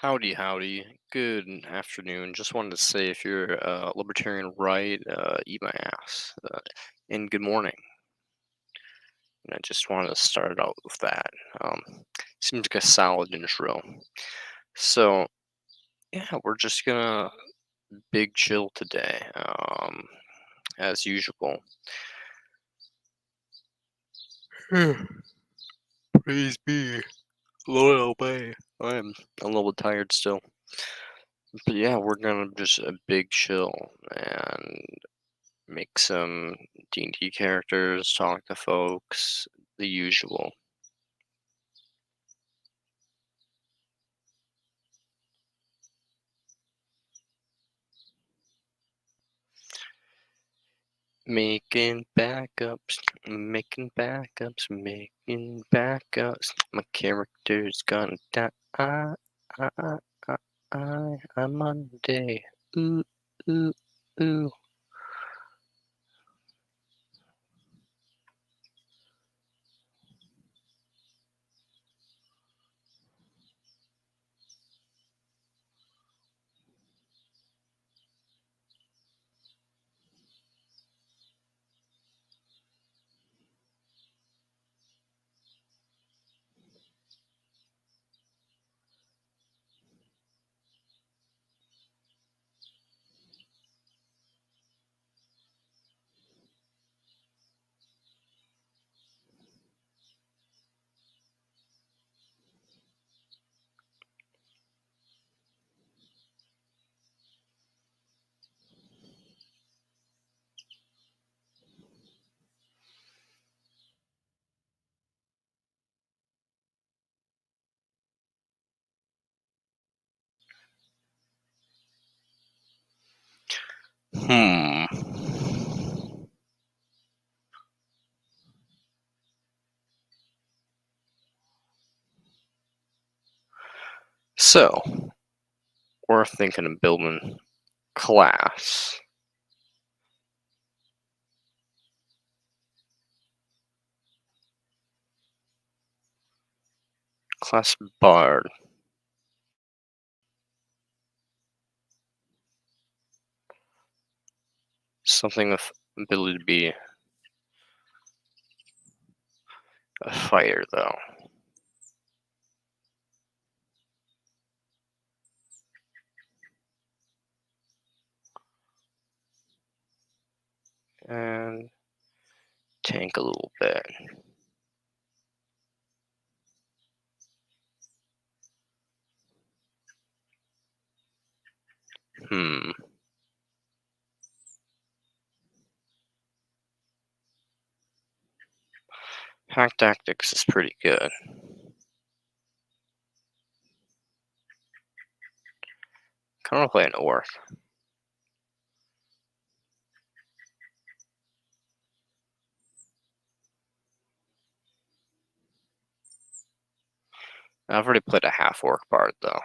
Howdy, howdy. Good afternoon. Just wanted to say if you're a libertarian right, eat my ass. And good morning. And I just wanted to start out with that. Um, Seems like a solid intro. So, yeah, we're just gonna big chill today, as usual. Praise be, Lord obey. I'm a little tired still. But yeah, we're gonna just a big chill and make some D&D characters, talk to folks, the usual. Making backups. My character's gonna die. I'm Monday. Ooh, ooh, ooh. Hmm. So, we're thinking of building class. Class Bard. Something with ability to be a fighter, though. And tank a little bit. Hmm. Hack tactics is pretty good. Kind of play an orc. I've already played a half orc bard though.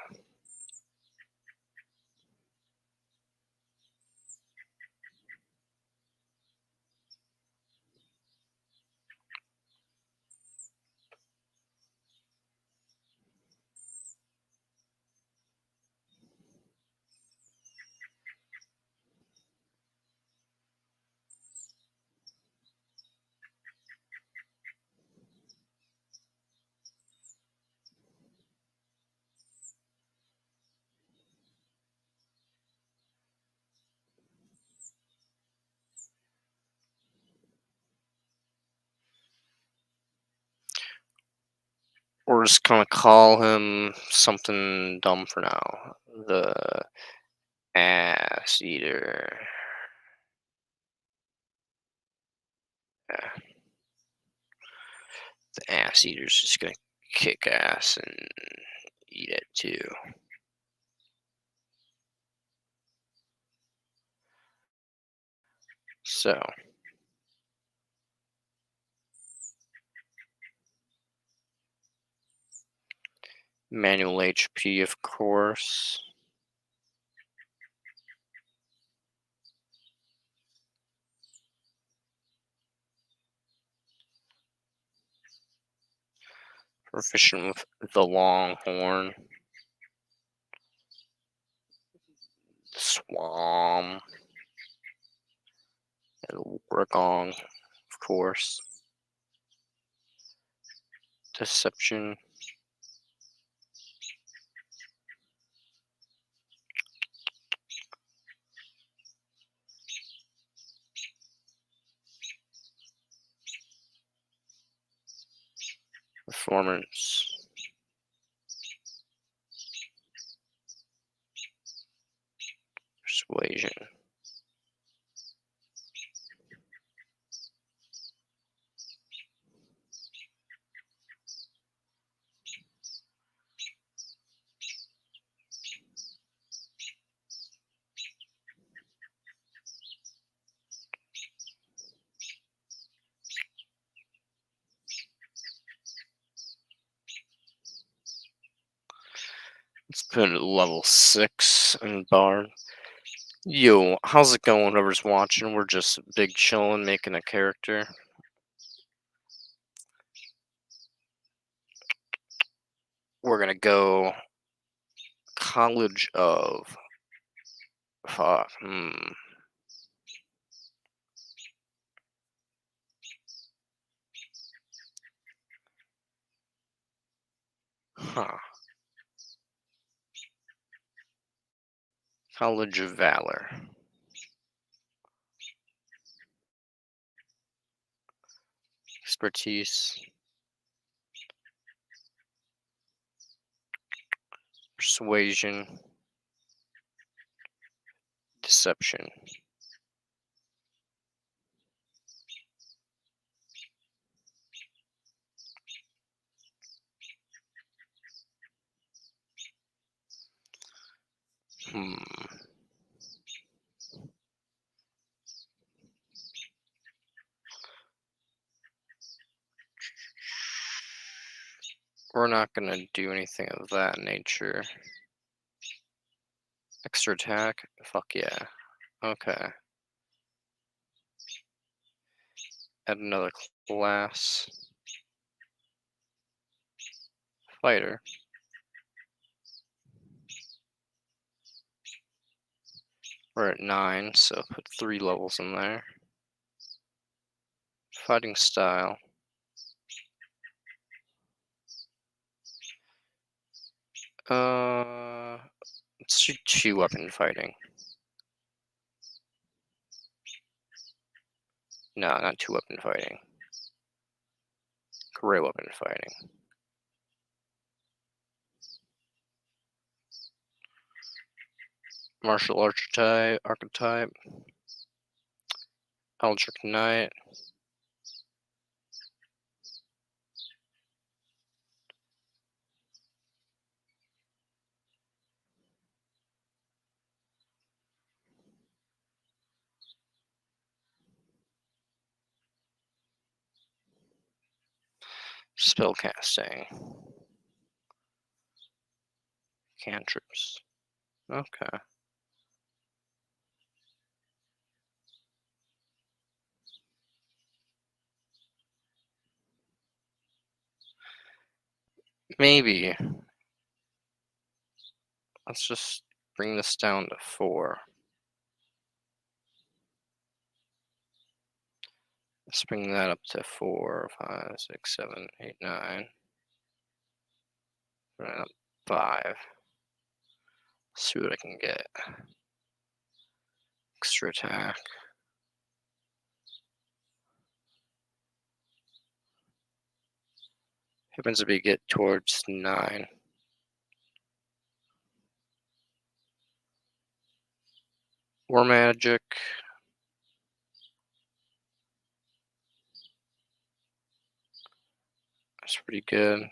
We're just gonna call him something dumb for now. The ass eater. Yeah, the ass eater's just gonna kick ass and eat it too. So, manual HP, of course. Proficient with the long horn. Swam. It'll work on, of course. Deception. Performance. Persuasion. Let's put it at level 6 in Bard. Yo, how's it going, whoever's watching? We're just big chillin', making a character. We're gonna go College of... Fuck, Huh. College of Valor. Expertise. Persuasion. Deception. We're not gonna do anything of that nature. Extra attack? Fuck yeah. Okay. Add another class. Fighter. We're at 9, so put 3 levels in there. Fighting style. Let's do 2-weapon fighting. No, not 2-weapon fighting. Great weapon fighting. Martial archetype. Eldritch Knight. Spellcasting. Cantrips. Okay. Maybe. Let's just bring this down to 4. Let's bring that up to 4, 5, 6, 7, 8, 9. Right up 5. See what I can get. Extra attack. Happens to be get towards 9. War magic. That's pretty good.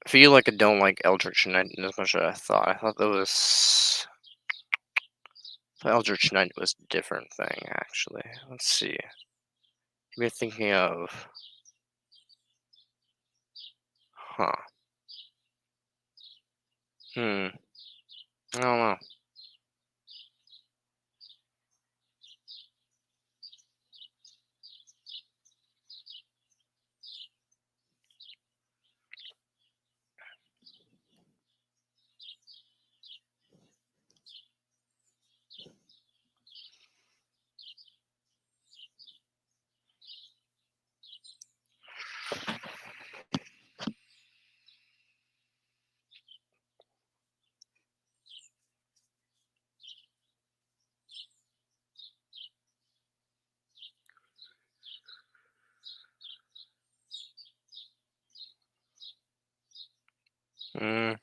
I feel like I don't like Eldritch Knight as much as I thought. I thought that was... Eldritch Knight was a different thing, actually. Let's see. Maybe thinking of... Huh. I don't know. Mm,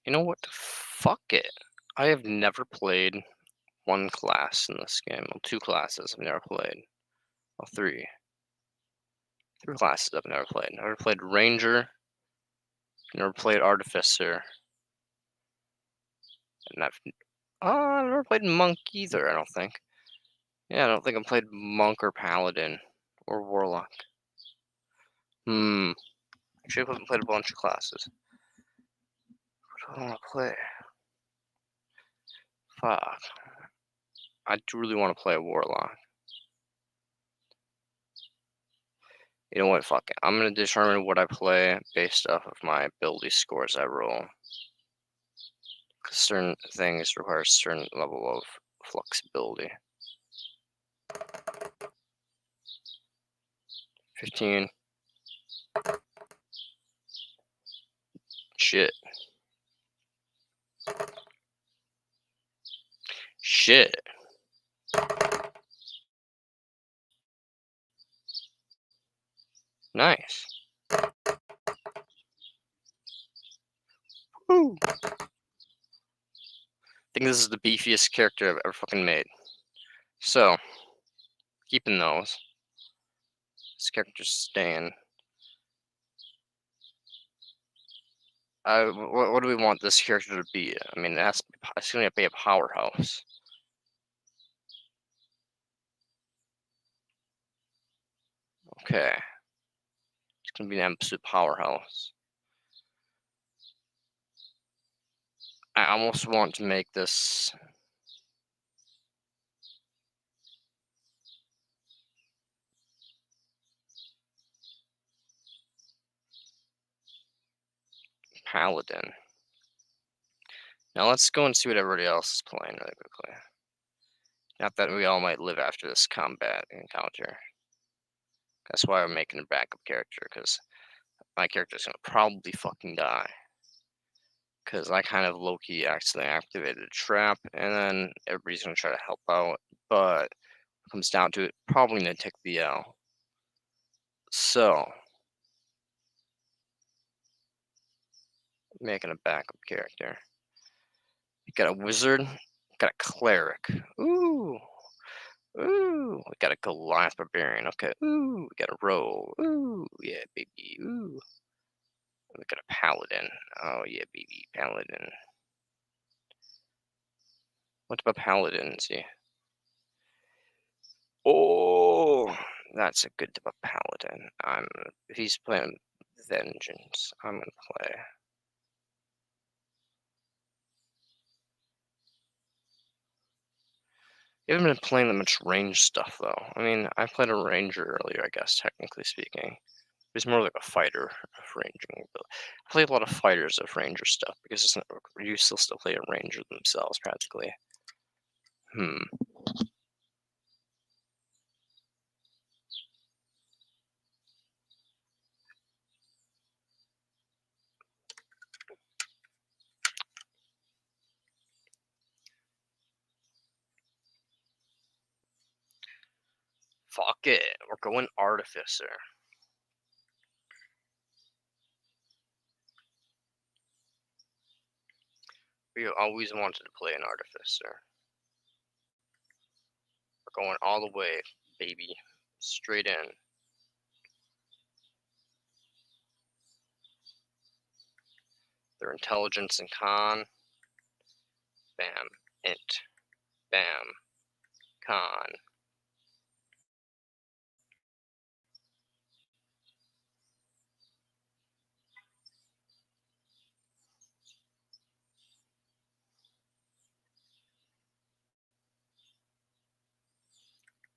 you know what? Fuck it. I have never played one class in this game. Well, two classes I've never played. Well, three. Three classes I've never played. Never played Ranger, never played Artificer, and I've never played Monk either, I don't think. Yeah, I don't think I played Monk or Paladin or Warlock. Actually, I haven't played a bunch of classes. What do I want to play? Fuck. I do really want to play a Warlock. You know what? Fuck it. I'm gonna determine what I play based off of my ability scores I roll. Because certain things require a certain level of flexibility. 15. Shit. Shit. Nice. Woo. I think this is the beefiest character I've ever fucking made. So, keeping those. This character's staying. What do we want this character to be? I mean, it's gonna be a powerhouse. Okay. It's gonna be an absolute powerhouse. I almost want to make this Paladin. Now let's go and see what everybody else is playing really quickly. Not that we all might live after this combat encounter. That's why I'm making a backup character, because my character's gonna probably fucking die. Because I kind of low-key accidentally activated a trap, and then everybody's gonna try to help out, but when it comes down to it, probably gonna take the L. So, making a backup character. You got a wizard, got a cleric. Ooh, ooh. We got a Goliath barbarian. Okay. Ooh, we got a rogue. Ooh, yeah, baby. Ooh. We got a paladin. Oh yeah, baby, paladin. What about paladin? See. Oh, that's a good type of paladin. If he's playing vengeance, I'm gonna play. You haven't been playing that much range stuff though. I mean, I played a ranger earlier, I guess, technically speaking. He's more like a fighter of ranging. But I play a lot of fighters of ranger stuff because it's not useless to play a ranger themselves, practically. Fuck it. We're going artificer. We always wanted to play an artificer. We're going all the way, baby. Straight in. Their intelligence and con. Bam. Int. Bam. Con.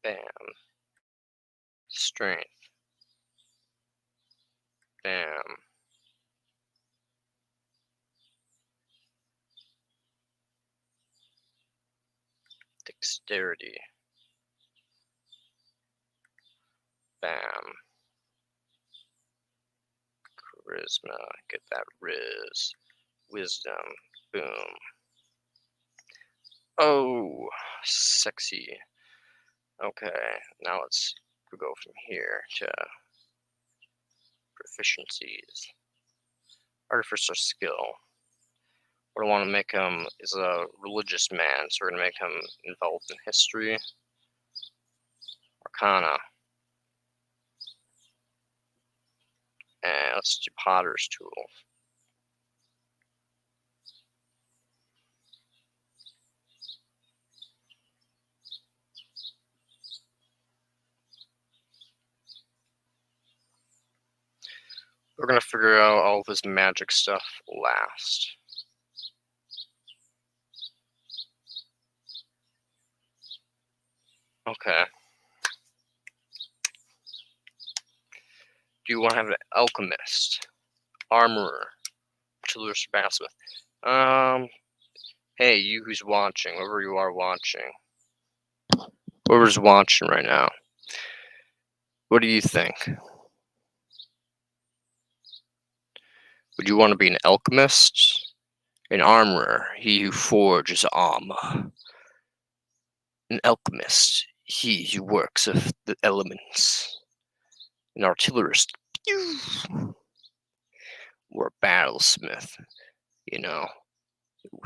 Bam. Strength. Bam. Dexterity. Bam. Charisma. Get that riz. Wisdom. Boom. Oh, sexy. Okay, now let's go from here to proficiencies. Artificer skill. We want to make him is a religious man, so we're gonna make him involved in history. Arcana. And let's do Potter's tool. We're gonna figure out all of his magic stuff last. Okay. Do you want to have an alchemist, armorer, artillerist, bathsmith? Hey, you who's watching, whoever you are watching, whoever's watching right now, what do you think? Would you want to be an alchemist, an armorer, he who forges armor, an alchemist, he who works of the elements, an artillerist, or a battlesmith, you know,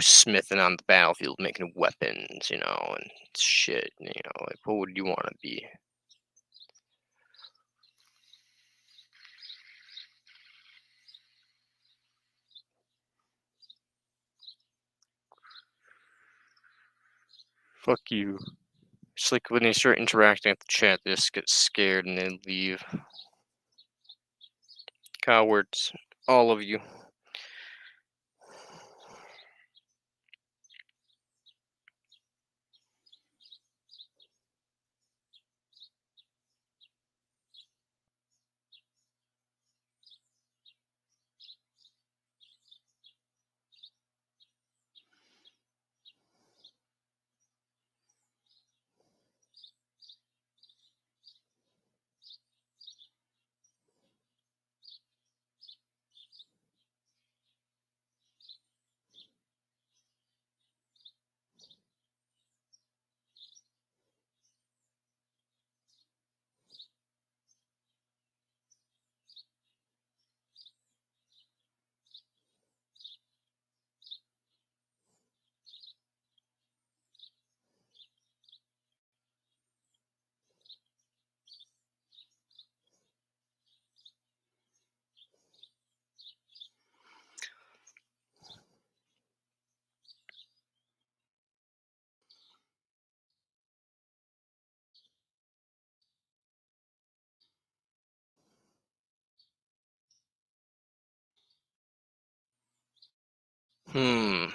smithing on the battlefield, making weapons, you know, and shit, you know, like, what would you want to be? Fuck you. It's like when they start interacting with the chat, they just get scared and then leave. Cowards. All of you. Hmm.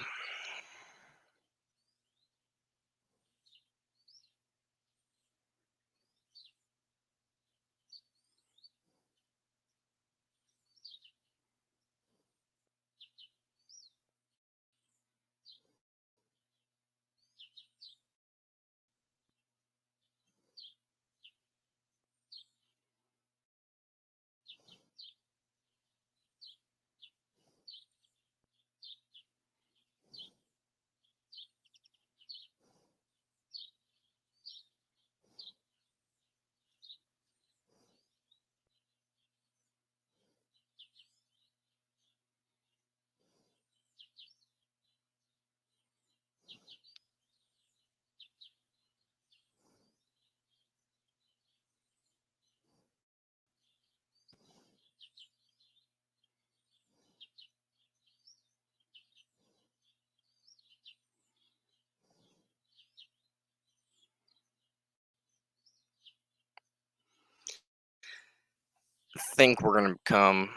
I think we're gonna become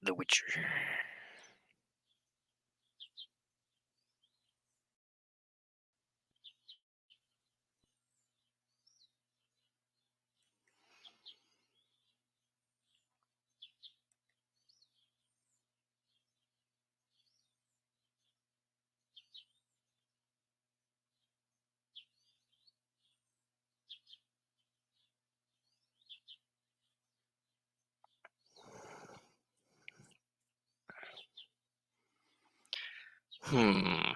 the Witcher. Hmm.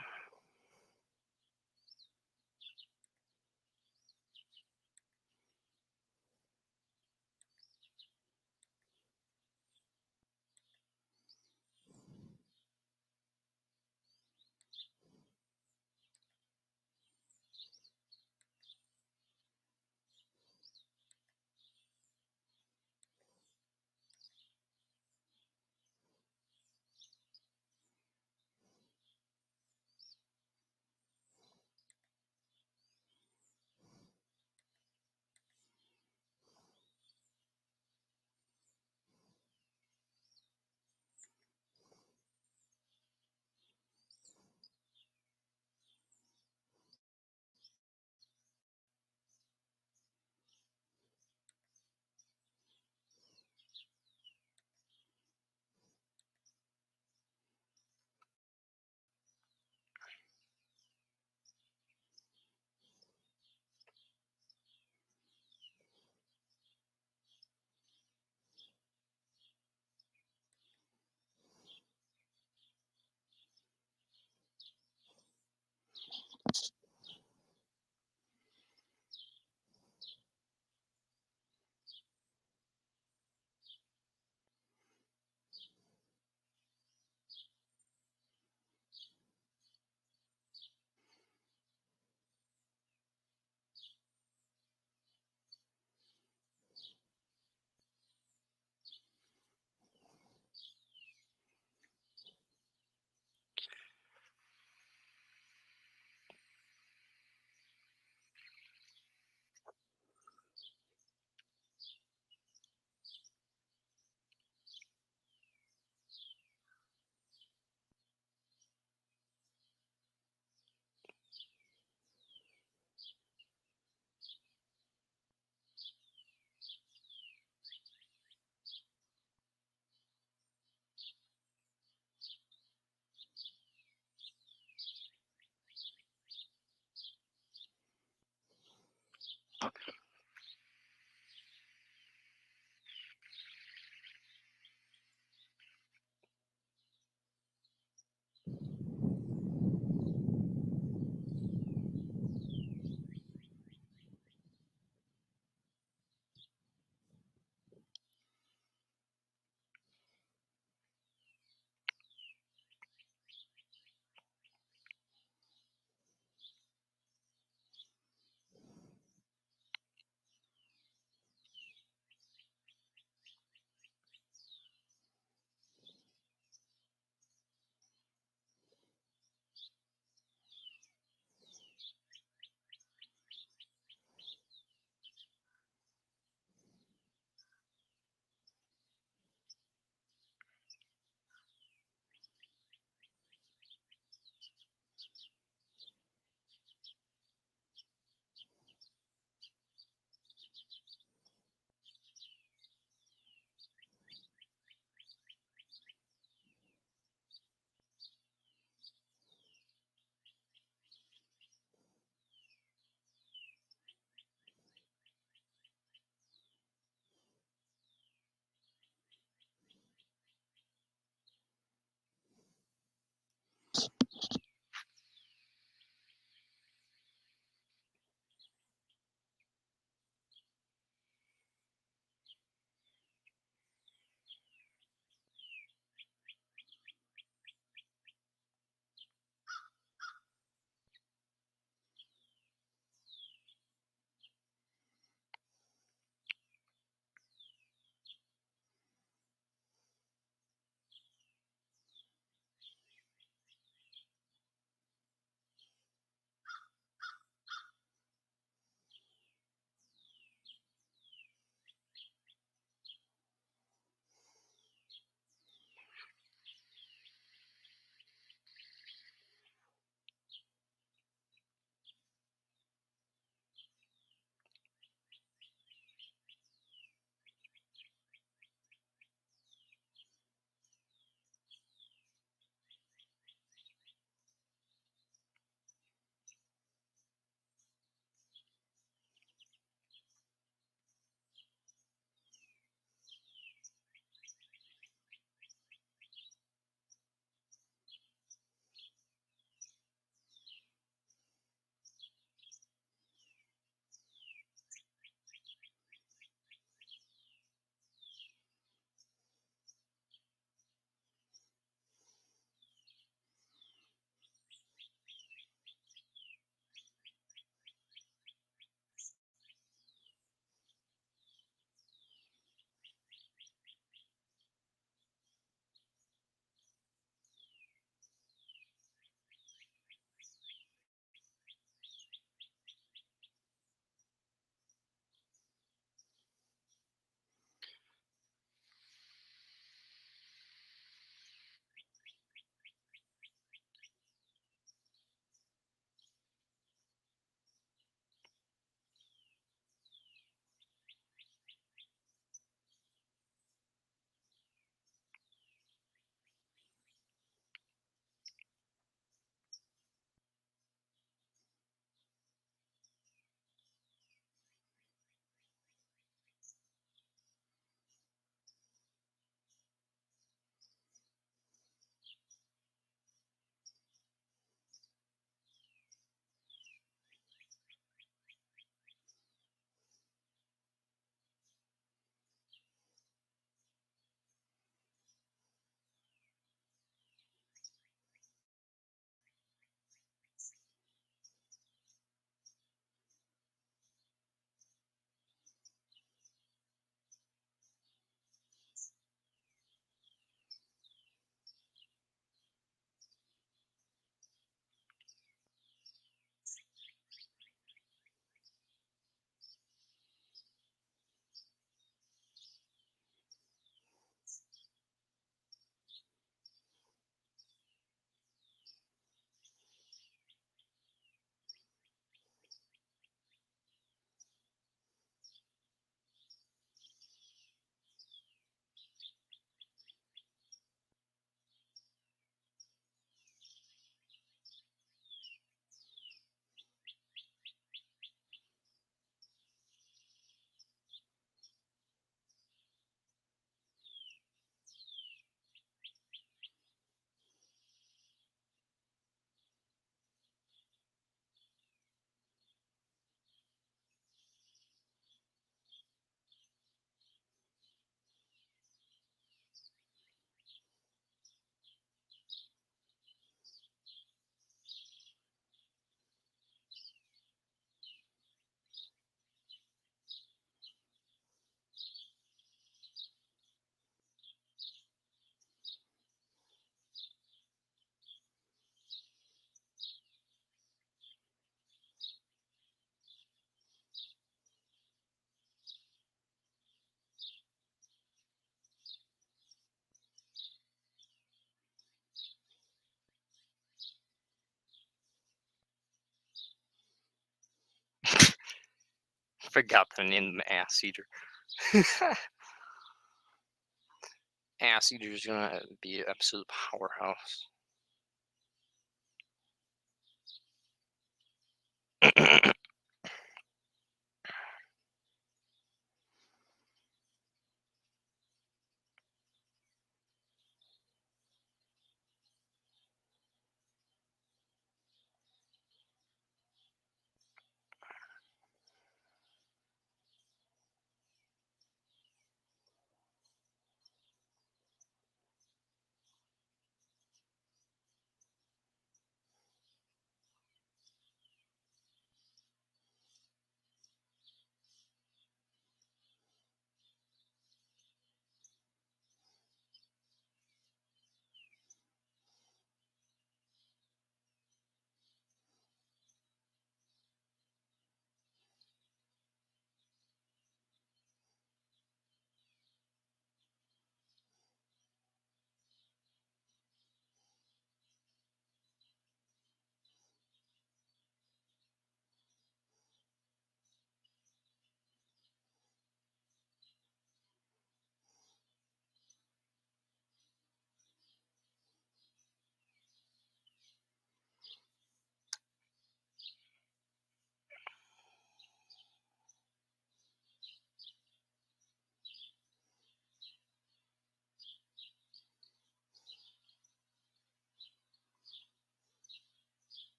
forgot the name of the ass eater. Ass eater is gonna be an absolute powerhouse.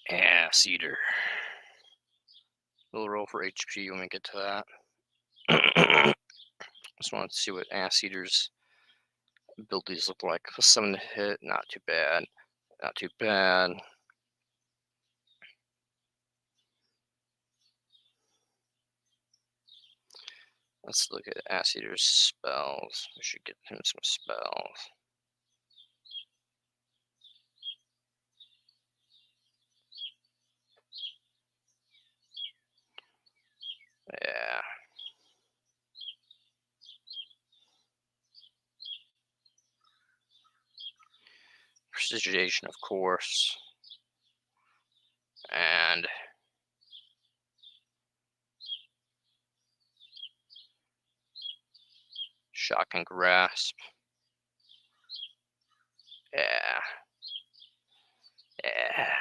Ass eater. We'll roll for HP when we get to that. Just wanted to see what ass eaters abilities look like. 7 to hit, not too bad. Not too bad. Let's look at ass eater's spells. We should get him some spells. Yeah. Prestigitation, of course. And shock and grasp. Yeah. Yeah.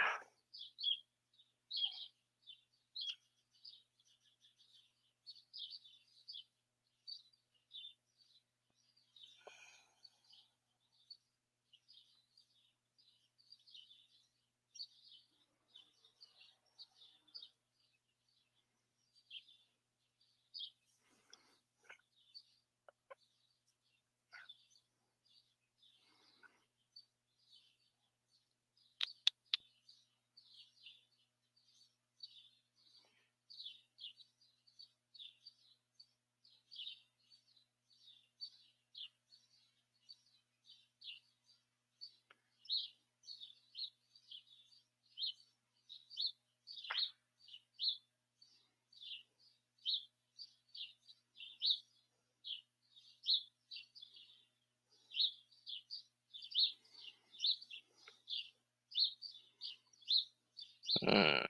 Hmm.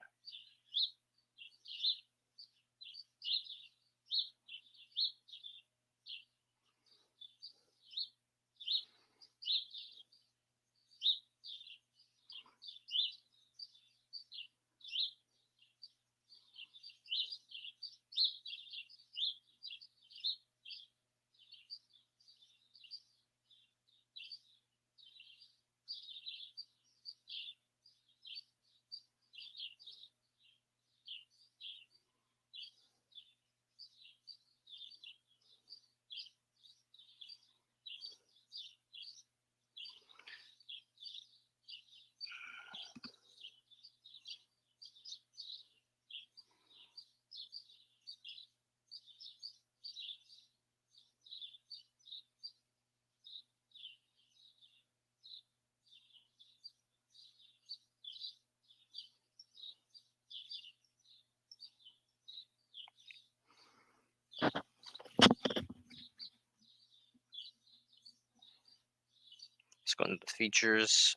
go into the features.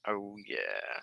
Oh yeah.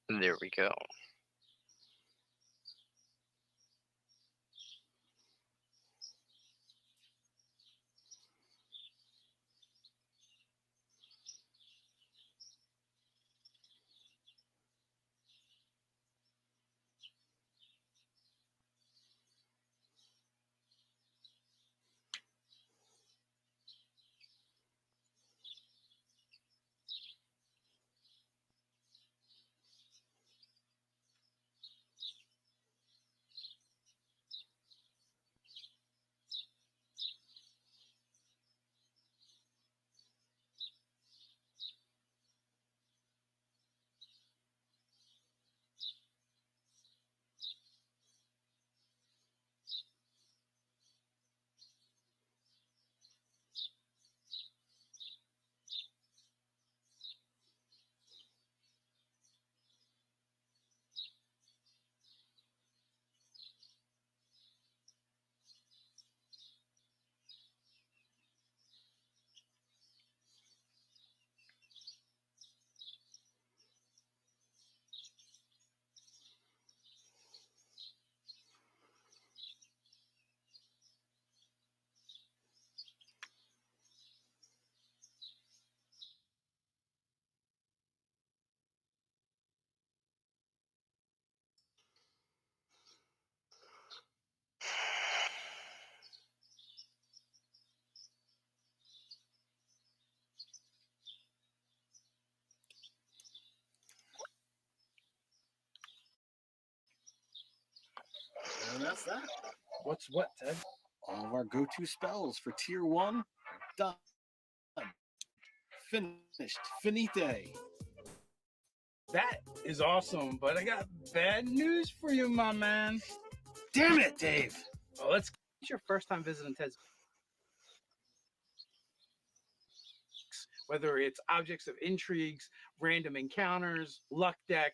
There we go. What's that? What's what, Ted? All of our go-to spells for tier 1 are done. Finished. Finite. That is awesome, but I got bad news for you, my man. Damn it, Dave! Well, it's your first time visiting Ted's. Whether it's objects of intrigues, random encounters, luck deck,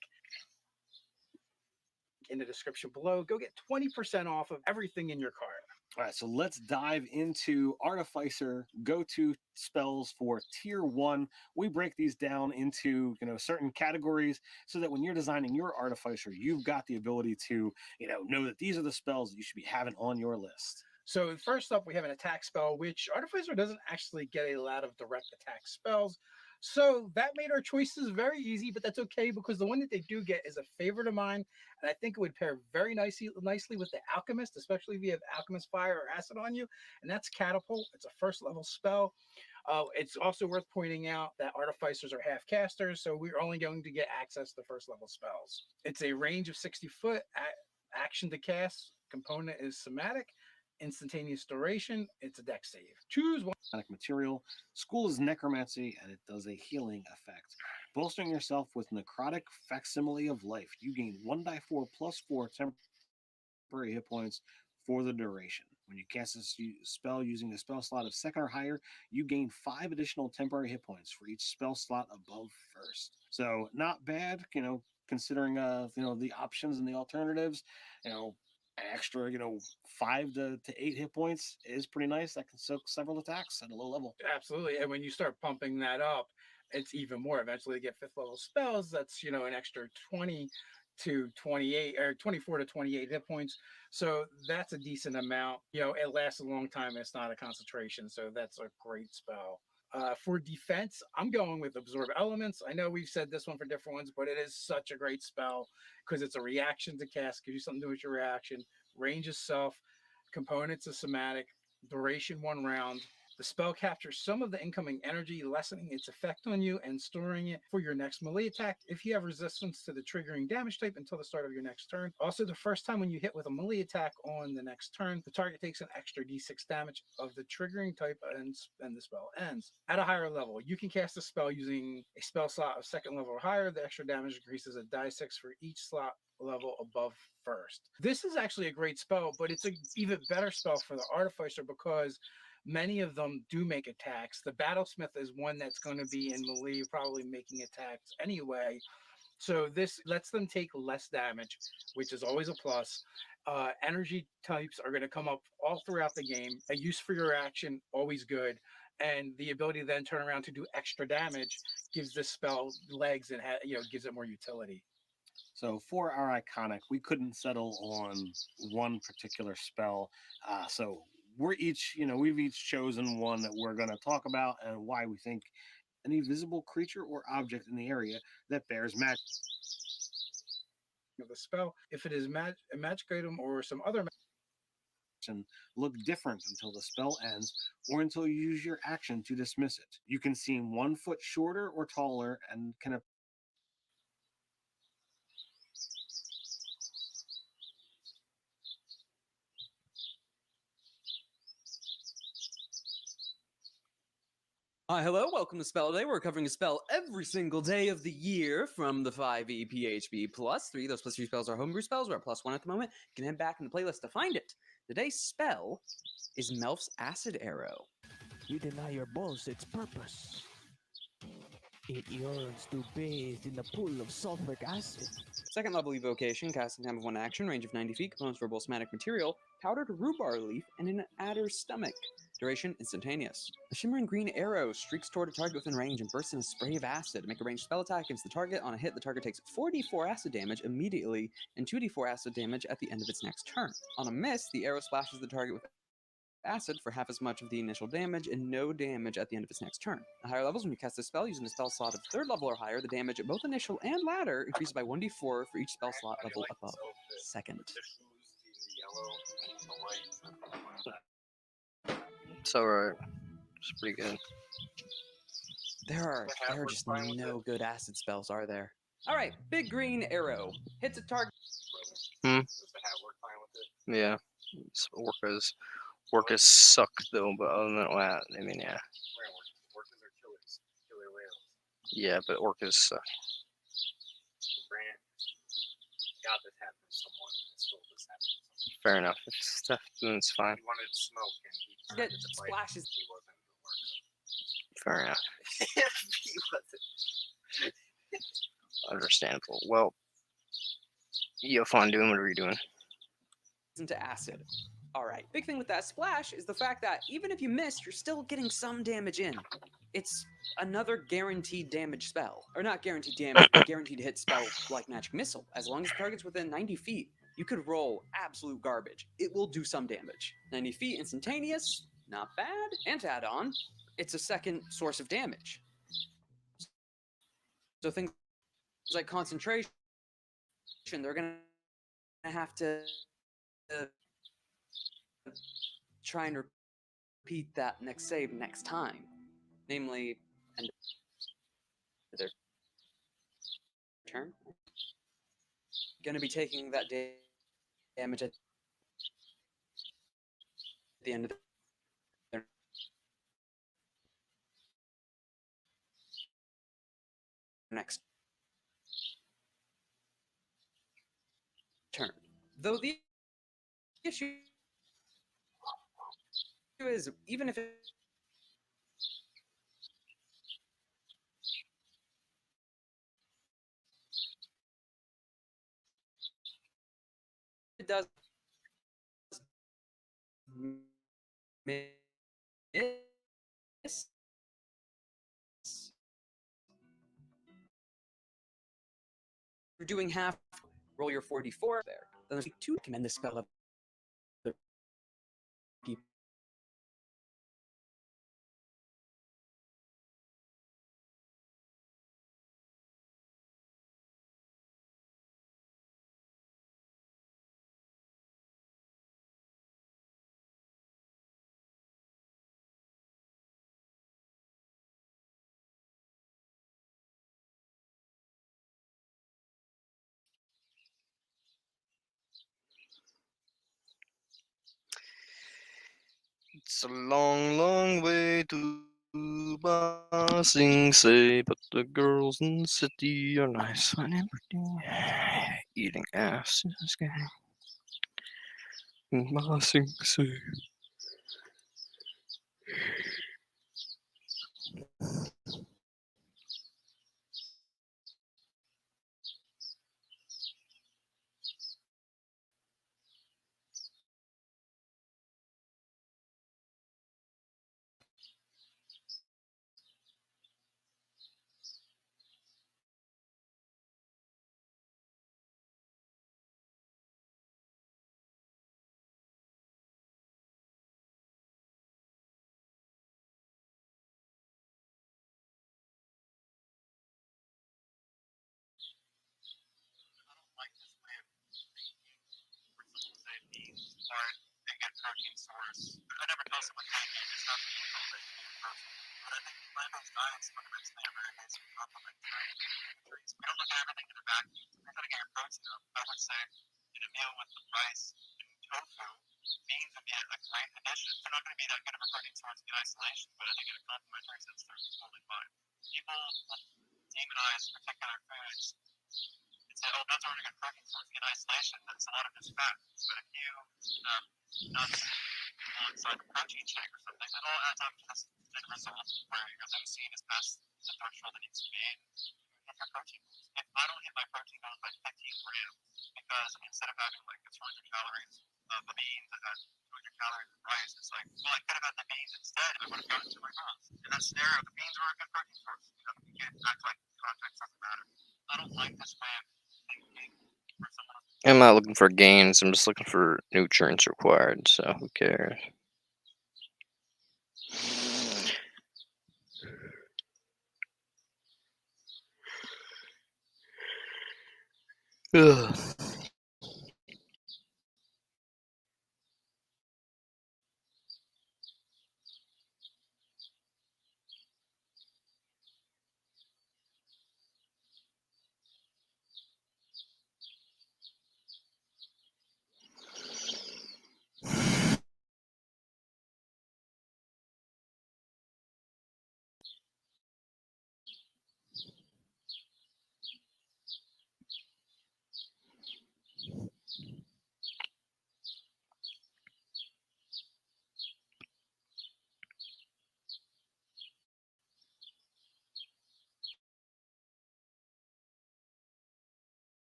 in the description below, go get 20% off of everything in your cart. All right, so let's dive into Artificer go-to spells for tier 1. We break these down into, certain categories so that when you're designing your Artificer, you've got the ability to, know that these are the spells that you should be having on your list. So first up, we have an attack spell, which Artificer doesn't actually get a lot of direct attack spells. So that made our choices very easy, but that's okay because the one that they do get is a favorite of mine, and I think it would pair very nicely with the Alchemist, especially if you have Alchemist Fire or Acid on you, and that's Catapult. It's a first level spell. It's also worth pointing out that Artificers are half casters, so we're only going to get access to first level spells. It's a range of 60 foot, action to cast, component is somatic, instantaneous duration, it's a deck save. Choose one material. School is necromancy, and it does a healing effect. Bolstering yourself with necrotic facsimile of life. You gain 1d4 plus 4 temporary hit points for the duration. When you cast a spell using a spell slot of 2nd or higher, you gain 5 additional temporary hit points for each spell slot above 1st. So not bad, considering the options and the alternatives. An extra, 5 to 8 hit points is pretty nice. That can soak several attacks at a low level. Absolutely. And when you start pumping that up, it's even more. Eventually you get 5th level spells. That's, an extra 20 to 28 or 24 to 28 hit points. So that's a decent amount. It lasts a long time. It's not a concentration. So that's a great spell. For defense, I'm going with Absorb Elements. I know we've said this one for different ones, but it is such a great spell because it's a reaction to cast, gives you something to do with your reaction. Range is self, components is somatic, duration 1 round. The spell captures some of the incoming energy, lessening its effect on you and storing it for your next melee attack if you have resistance to the triggering damage type until the start of your next turn. Also, the first time when you hit with a melee attack on the next turn, the target takes an extra d6 damage of the triggering type and the spell ends. At a higher level, you can cast a spell using a spell slot of 2nd level or higher. The extra damage increases a die 6 for each slot level above 1st. This is actually a great spell, but it's an even better spell for the Artificer because many of them do make attacks. The Battlesmith is one that's going to be in melee, probably making attacks anyway. So this lets them take less damage, which is always a plus. Energy types are going to come up all throughout the game. A use for your action, always good. And the ability to then turn around to do extra damage gives this spell legs and gives it more utility. So for our iconic, we couldn't settle on one particular spell. So we're each, we've each chosen one that we're going to talk about and why we think any visible creature or object in the area that bears magic. The spell, if it is a magic item or some other look different until the spell ends or until you use your action to dismiss it. You can seem 1 foot shorter or taller and can Hi, hello, welcome to Spell Day. We're covering a spell every single day of the year from the 5e PHB plus 3. Those plus 3 spells are homebrew spells. We're at +1 at the moment. You can head back in the playlist to find it. Today's spell is Melf's Acid Arrow. You deny your boss its purpose. It yearns to bathe in the pool of sulfuric acid. 2nd level evocation, casting time of 1 action, range of 90 feet, components for somatic material, powdered rhubarb leaf, and an adder's stomach. Duration, instantaneous. A shimmering green arrow streaks toward a target within range and bursts in a spray of acid. Make a ranged spell attack against the target. On a hit, the target takes 4d4 acid damage immediately and 2d4 acid damage at the end of its next turn. On a miss, the arrow splashes the target with acid for half as much of the initial damage and no damage at the end of its next turn. At higher levels, when you cast this spell using a spell slot of 3rd level or higher, the damage at both initial and ladder increases by 1d4 for each spell slot level above 2nd. It's alright. It's pretty good. There are just no good acid spells, are there? Alright, big green arrow. Hits a target. Hmm? Does the hat work fine with it? Yeah. Orcas suck though, but other than that, I mean, yeah. Orcas are killers. Killer whales. Yeah, but orcas suck. Grant got this hat from someone. Stole this hat from someone. Fair enough. If it's stuff, then it's fine. He wanted smoke and he Get decided to fight. splashes. He wasn't an orca. Fair enough. He wasn't. Understandable. Well, you have fun doing whatever you're doing. Into acid. All right. Big thing with that splash is the fact that even if you miss, you're still getting some damage in. It's another guaranteed damage spell. Or not guaranteed damage, but guaranteed hit spell like Magic Missile. As long as the target's within 90 feet, you could roll absolute garbage. It will do some damage. 90 feet instantaneous, not bad. And to add on, it's a second source of damage. So things like concentration, they're going to have to try and repeat that next save next time. Namely, end of their turn. Going to be taking that damage at the end of their next turn. Though the issue is, even if it does miss, you're doing half, roll your 44 there. Then there's 2 recommend this spell of the people. It's a long, long way to Ba Sing Se, but the girls in the city are nice, fine, and pretty. Eating ass in the sky. Ba Sing Se. Protein source. I never tell someone, hey, you just have to eat all day to get protein. But I think plant-based diets fundamentally are very basic complementary nutrients. We don't look at everything in a vacuum. If you're trying to get your protein up, I would say in a meal with the rice and tofu, beans would be a great addition. They're not going to be that good of a protein source in isolation, but I think in a complementary sense, they're totally fine. People demonize particular foods and say, oh, nuts are a good protein source in isolation. That's a lot of just fat. But if you nuts alongside a protein shake or something, that all adds up to this end result where your leucine is past the threshold it needs to be, and you hit your protein goals. If I don't hit my protein goals by 15 grams, because instead of having like 200 calories of beans and 200 calories of rice, it's like, well, I could have had the beans instead and I would have gotten to my goals. In that scenario, the beans were a good protein source. You can't act like context doesn't matter. I don't like this way of thinking for someone. I'm not looking for gains, I'm just looking for nutrients required, so who cares? Ugh.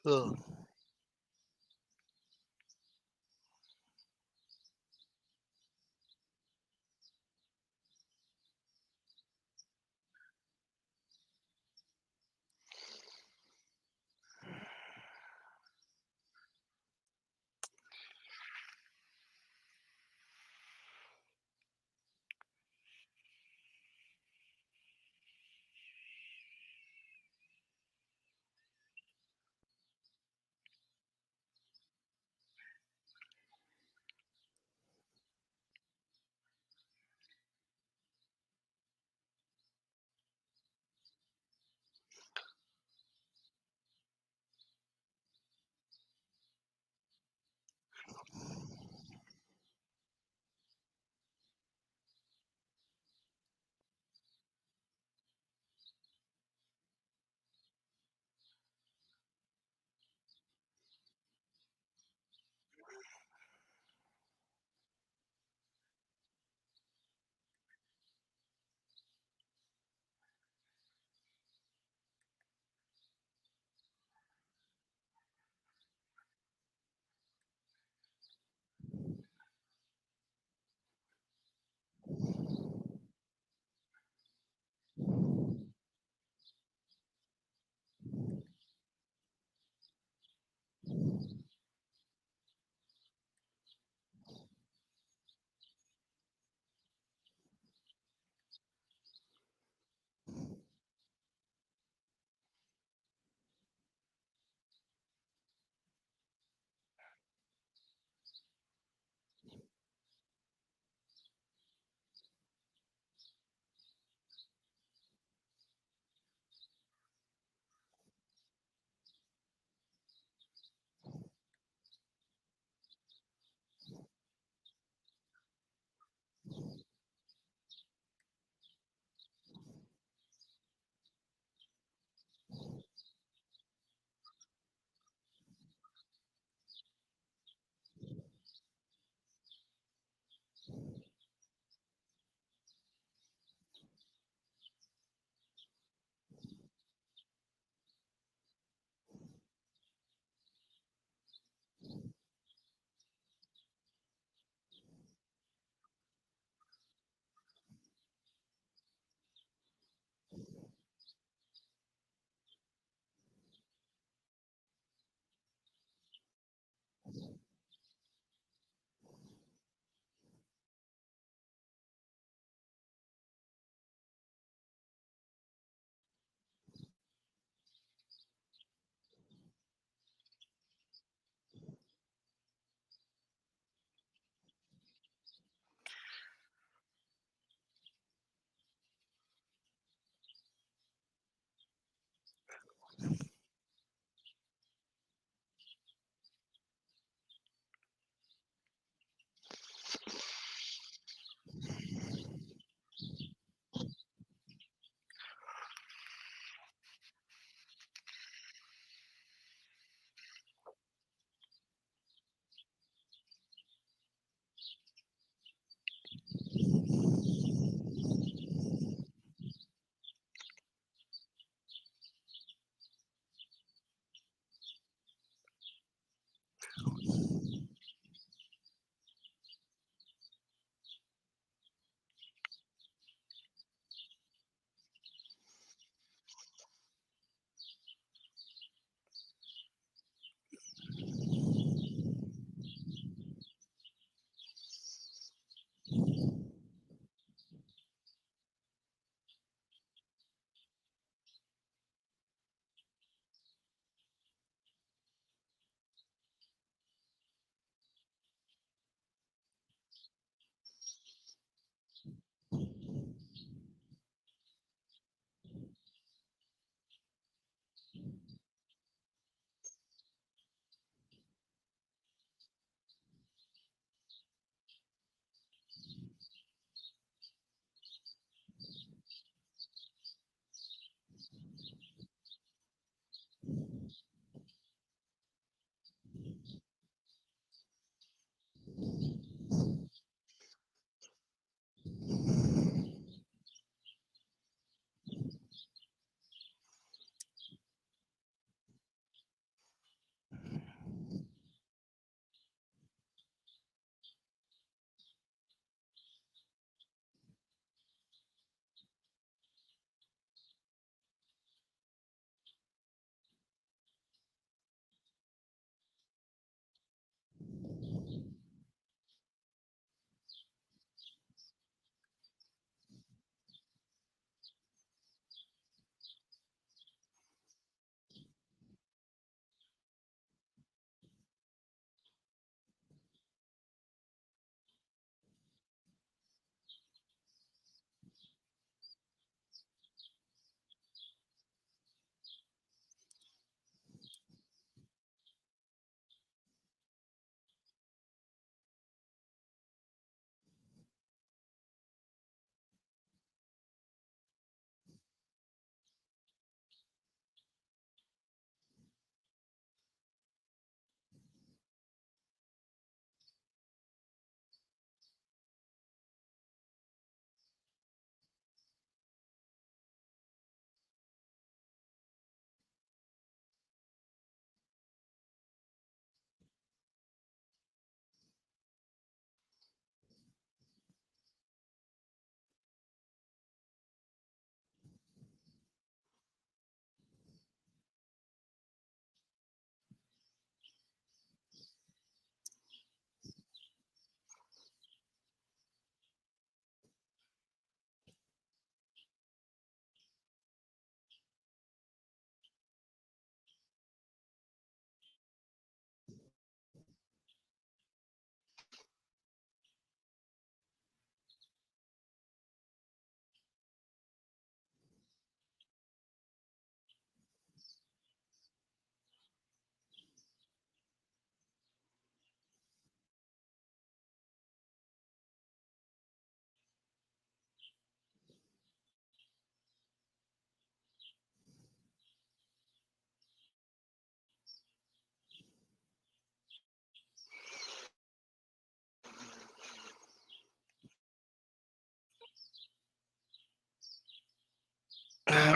Ugh.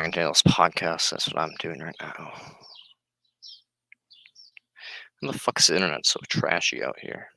talking to this podcast. That's what I'm doing right now. How the fuck is the internet so trashy out here?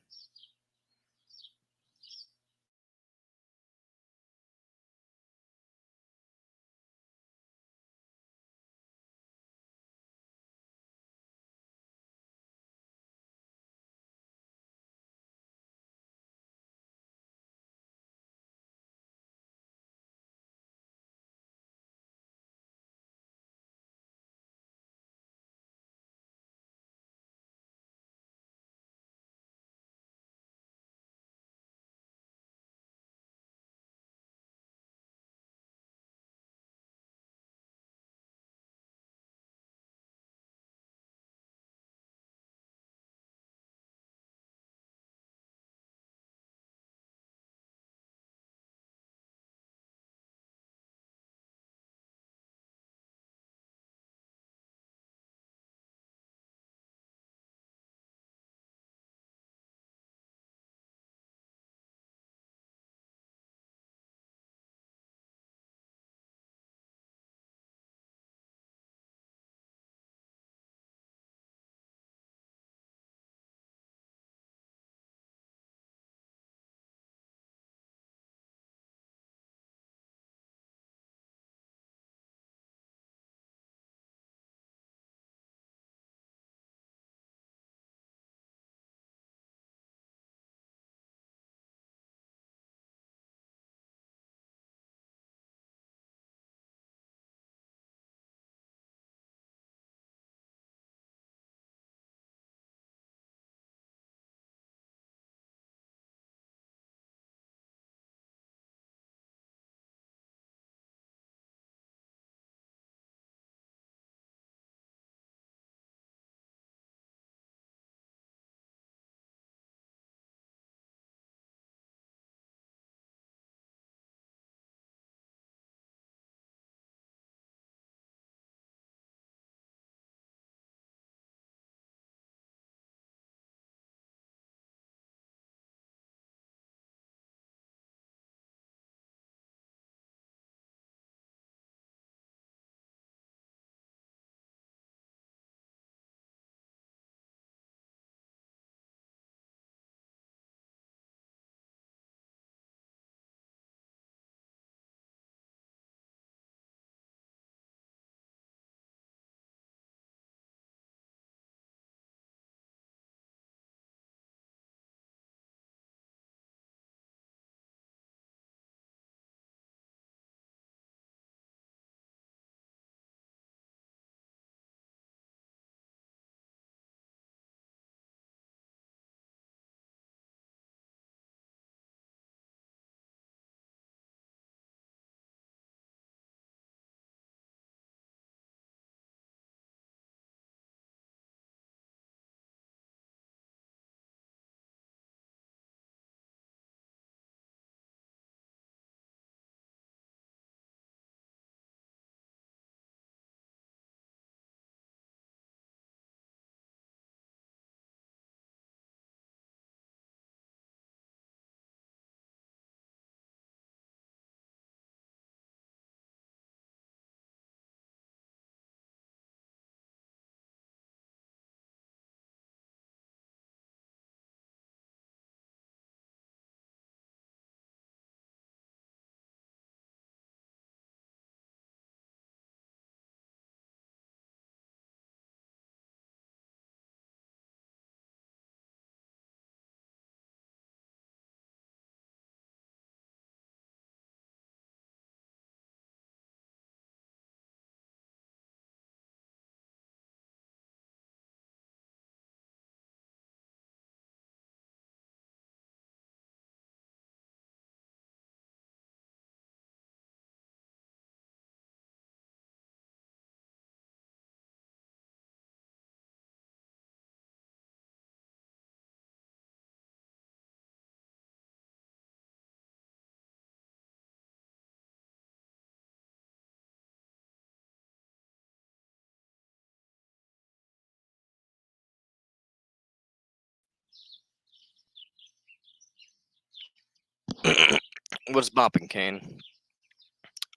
What's bopping, Kane?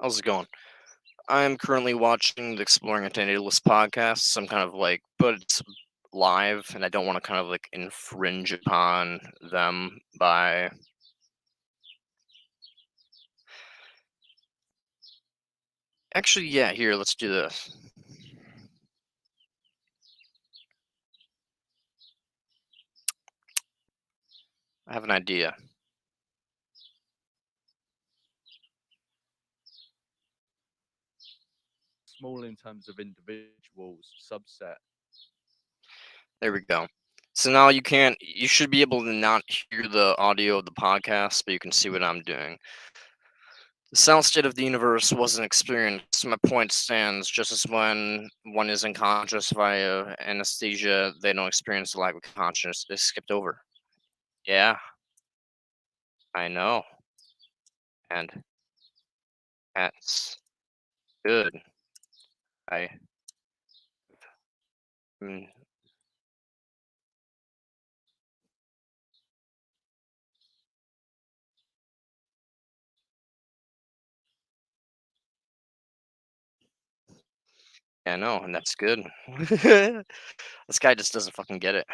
How's it going? I'm currently watching the Exploring Anti-Natalist podcast. Some kind of like, but it's live, and I don't want to kind of like infringe upon them by. Actually, yeah. Here, let's do this. I have an idea. Small in terms of individuals, subset. There we go. So now you can't. You should be able to not hear the audio of the podcast, but you can see what I'm doing. The sound state of the universe wasn't experienced. My point stands just as when one is unconscious via anesthesia, they don't experience the lack of consciousness. It's skipped over. Yeah, I know. And that's good. I. Mm, yeah, I know, and that's good. This guy just doesn't fucking get it.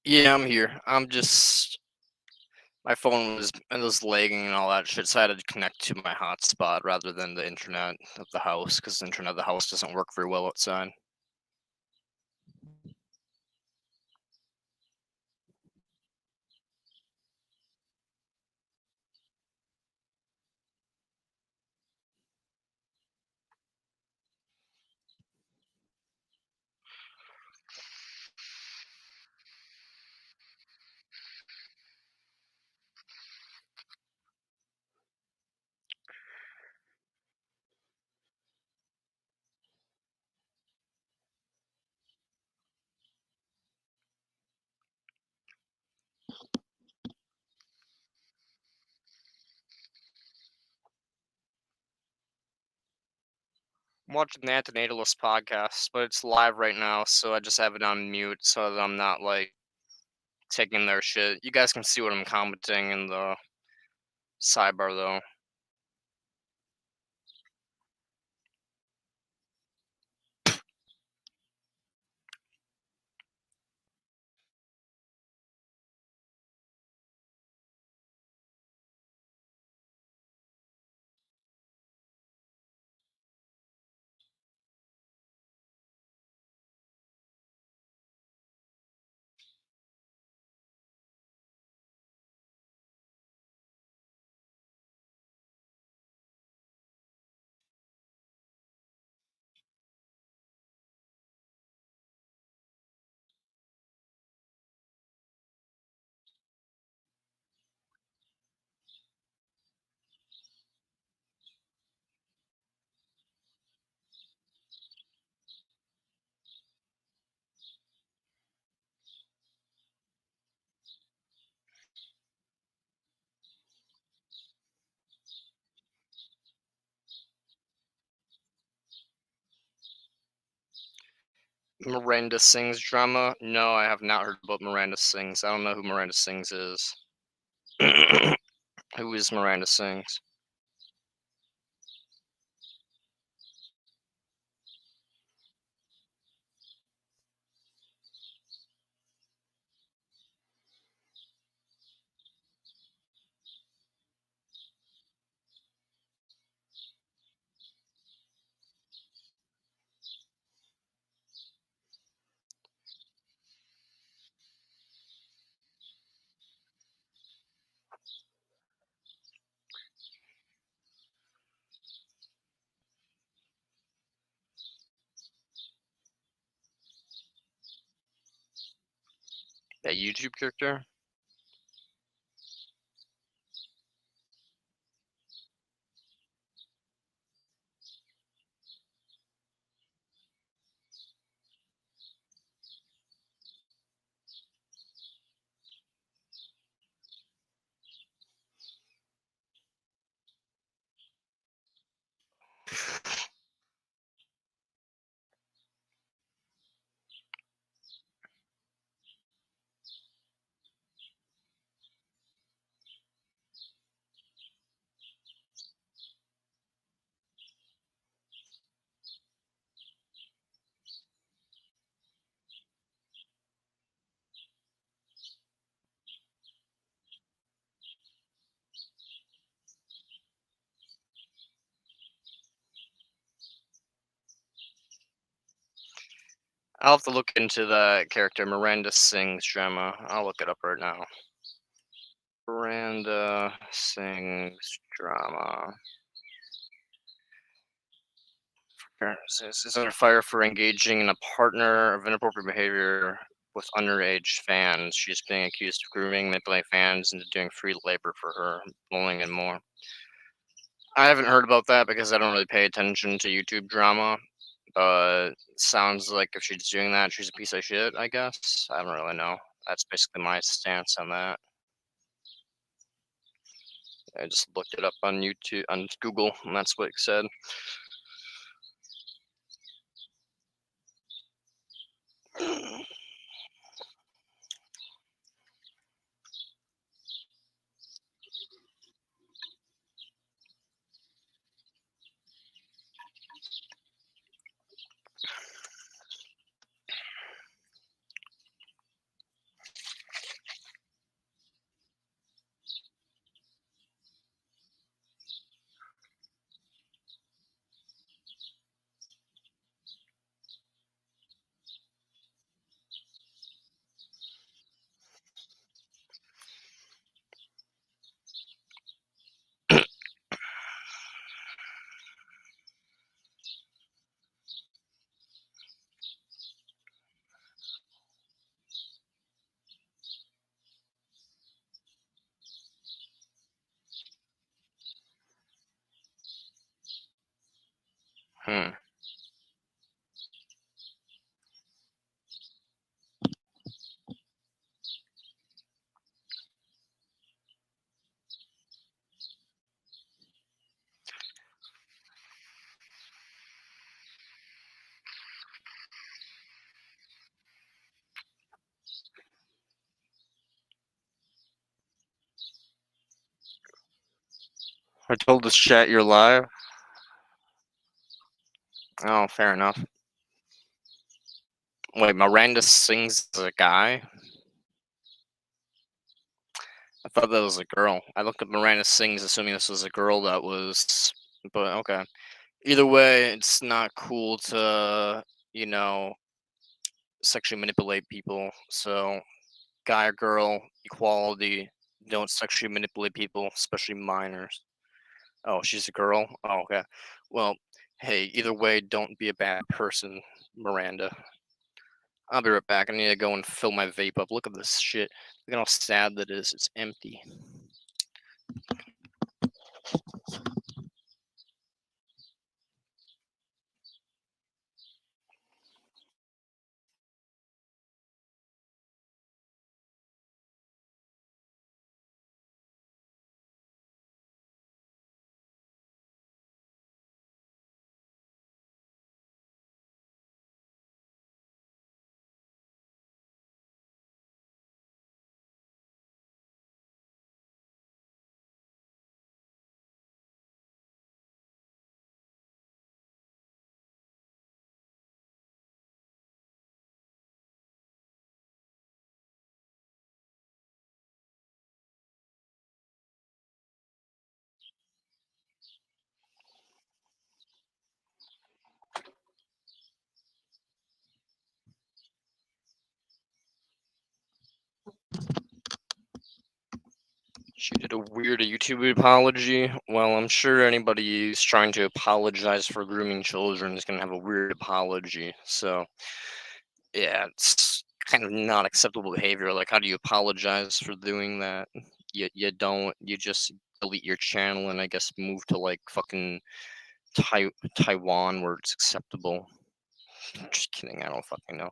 Yeah, I'm here. I'm just my phone was lagging and all that shit, so I had to connect to my hotspot rather than the internet of the house because the internet of the house doesn't work very well outside. I'm watching the Antinatalist podcast, but it's live right now, so I just have it on mute so that I'm not like taking their shit. You guys can see what I'm commenting in the sidebar though. Miranda Sings drama? No, I have not heard about Miranda Sings. I don't know who Miranda Sings is. Who is Miranda Sings? That YouTube character? I'll have to look into that character, Miranda Sings drama. I'll look it up right now. Miranda Sings drama. Is under fire for engaging in a partner of inappropriate behavior with underage fans. She's being accused of grooming, manipulating fans into doing free labor for her, bullying, and more. I haven't heard about that because I don't really pay attention to YouTube drama, but sounds like if she's doing that, she's a piece of shit, I guess. I don't really know. That's basically my stance on that. I just looked it up on YouTube, on Google, and that's what it said. Hmm. I told this chat you're live. Oh, fair enough. Wait, Miranda sings as a guy? I thought that was a girl. I looked at Miranda sings, assuming this was a girl that was. But okay. Either way, it's not cool to, you know, sexually manipulate people. So, guy or girl, equality. Don't sexually manipulate people, especially minors. Oh, she's a girl? Oh, okay. Well, hey, either way, don't be a bad person, Miranda. I'll be right back. I need to go and fill my vape up. Look at this shit. Look at how sad that is. It's empty. She did a weird YouTube apology. Well, I'm sure anybody who's trying to apologize for grooming children is going to have a weird apology. So, yeah, it's kind of not acceptable behavior. Like, how do you apologize for doing that? You don't. You just delete your channel and I guess move to like fucking Taiwan where it's acceptable. Just kidding. I don't fucking know.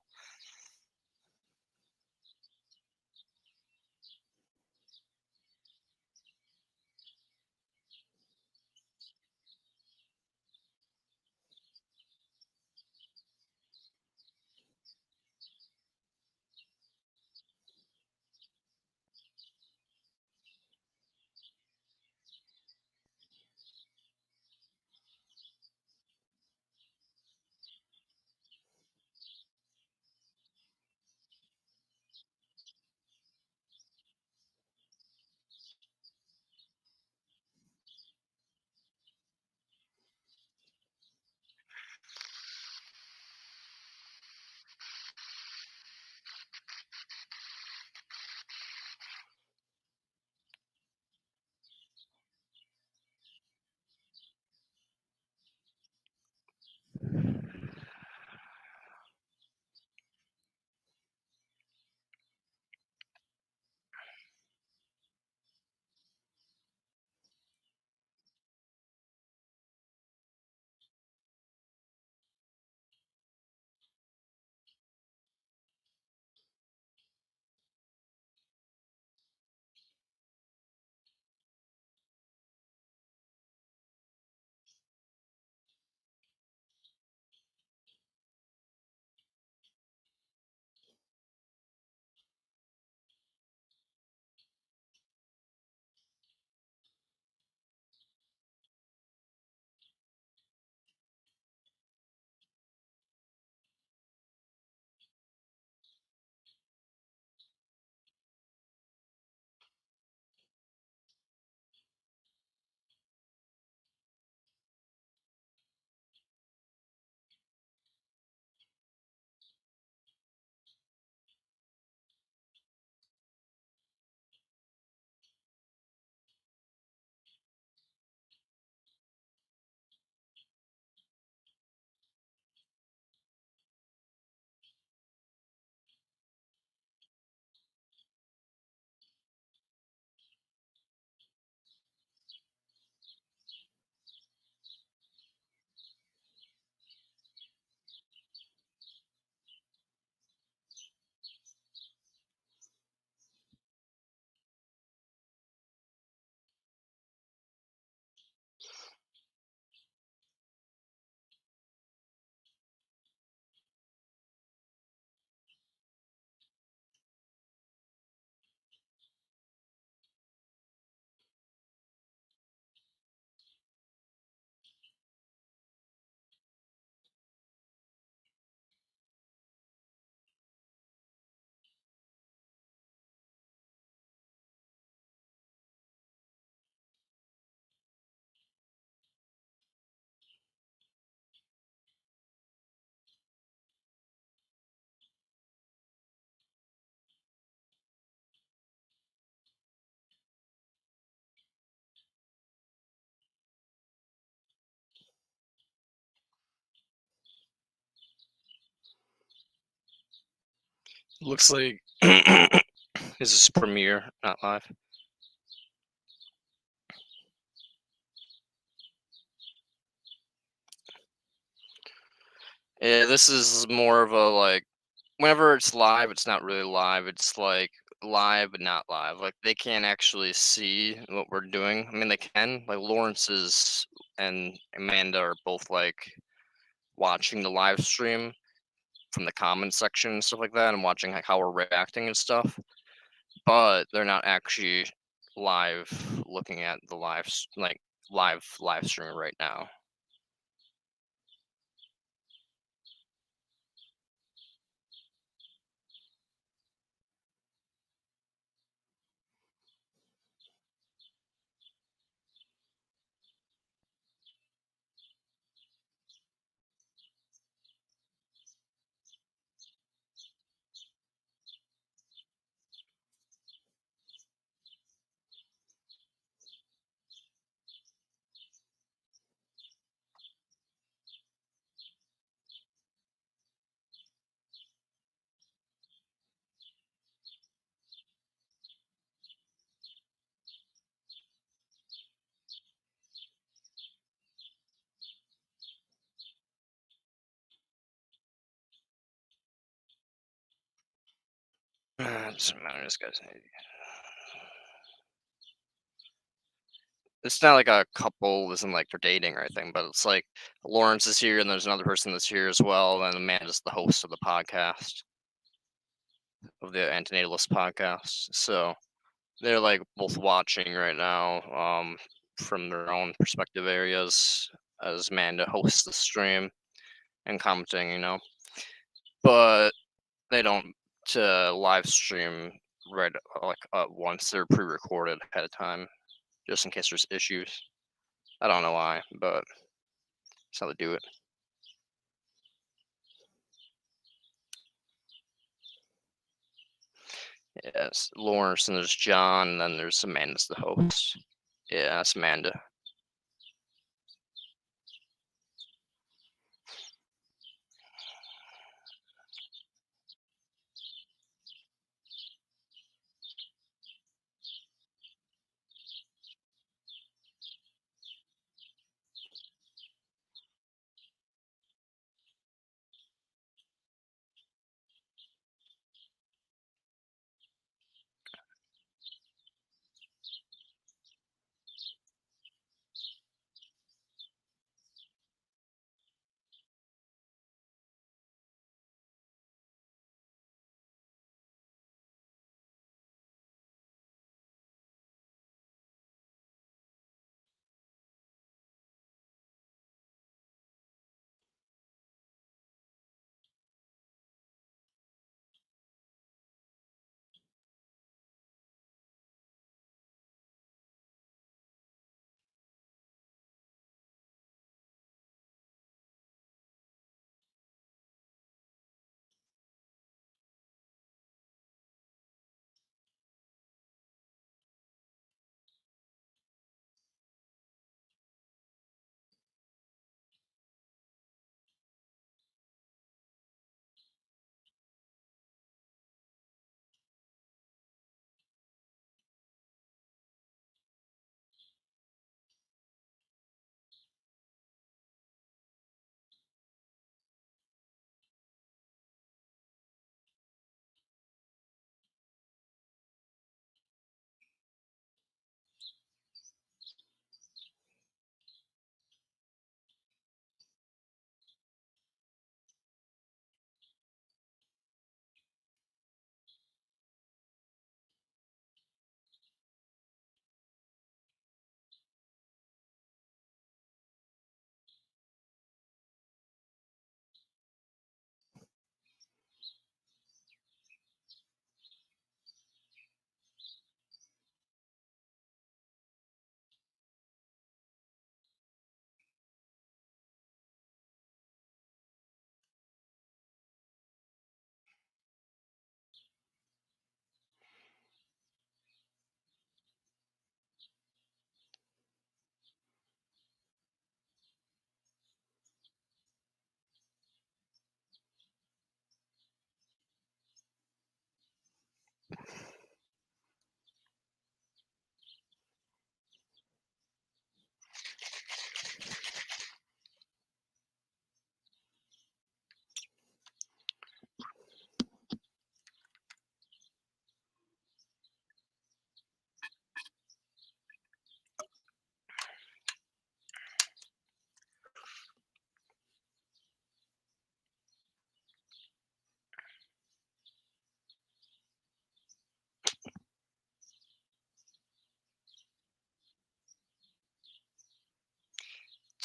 Looks like this is premiere, not live. Yeah, this is more of a like whenever it's live, it's not really live. It's like live but not live. Like they can't actually see what we're doing. I mean, they can. Like Lawrence's and Amanda are both like watching the live stream from the comment section and stuff like that, and watching like how we're reacting and stuff. But they're not actually live looking at the like live streaming right now. It doesn't matter. This guy's an idiot. It's not like a couple isn't like they're dating or anything, but it's like Lawrence is here and there's another person that's here as well, and Amanda's the host of the podcast, of the Antinatalist podcast. So they're like both watching right now, from their own perspective areas as Amanda hosts the stream and commenting, But they don't live stream right like once. They're pre-recorded ahead of time, just in case there's issues. I don't know why, but that's how they do it. Yes, Lawrence, and there's John, and then there's Amanda's the host. Yeah, that's Amanda.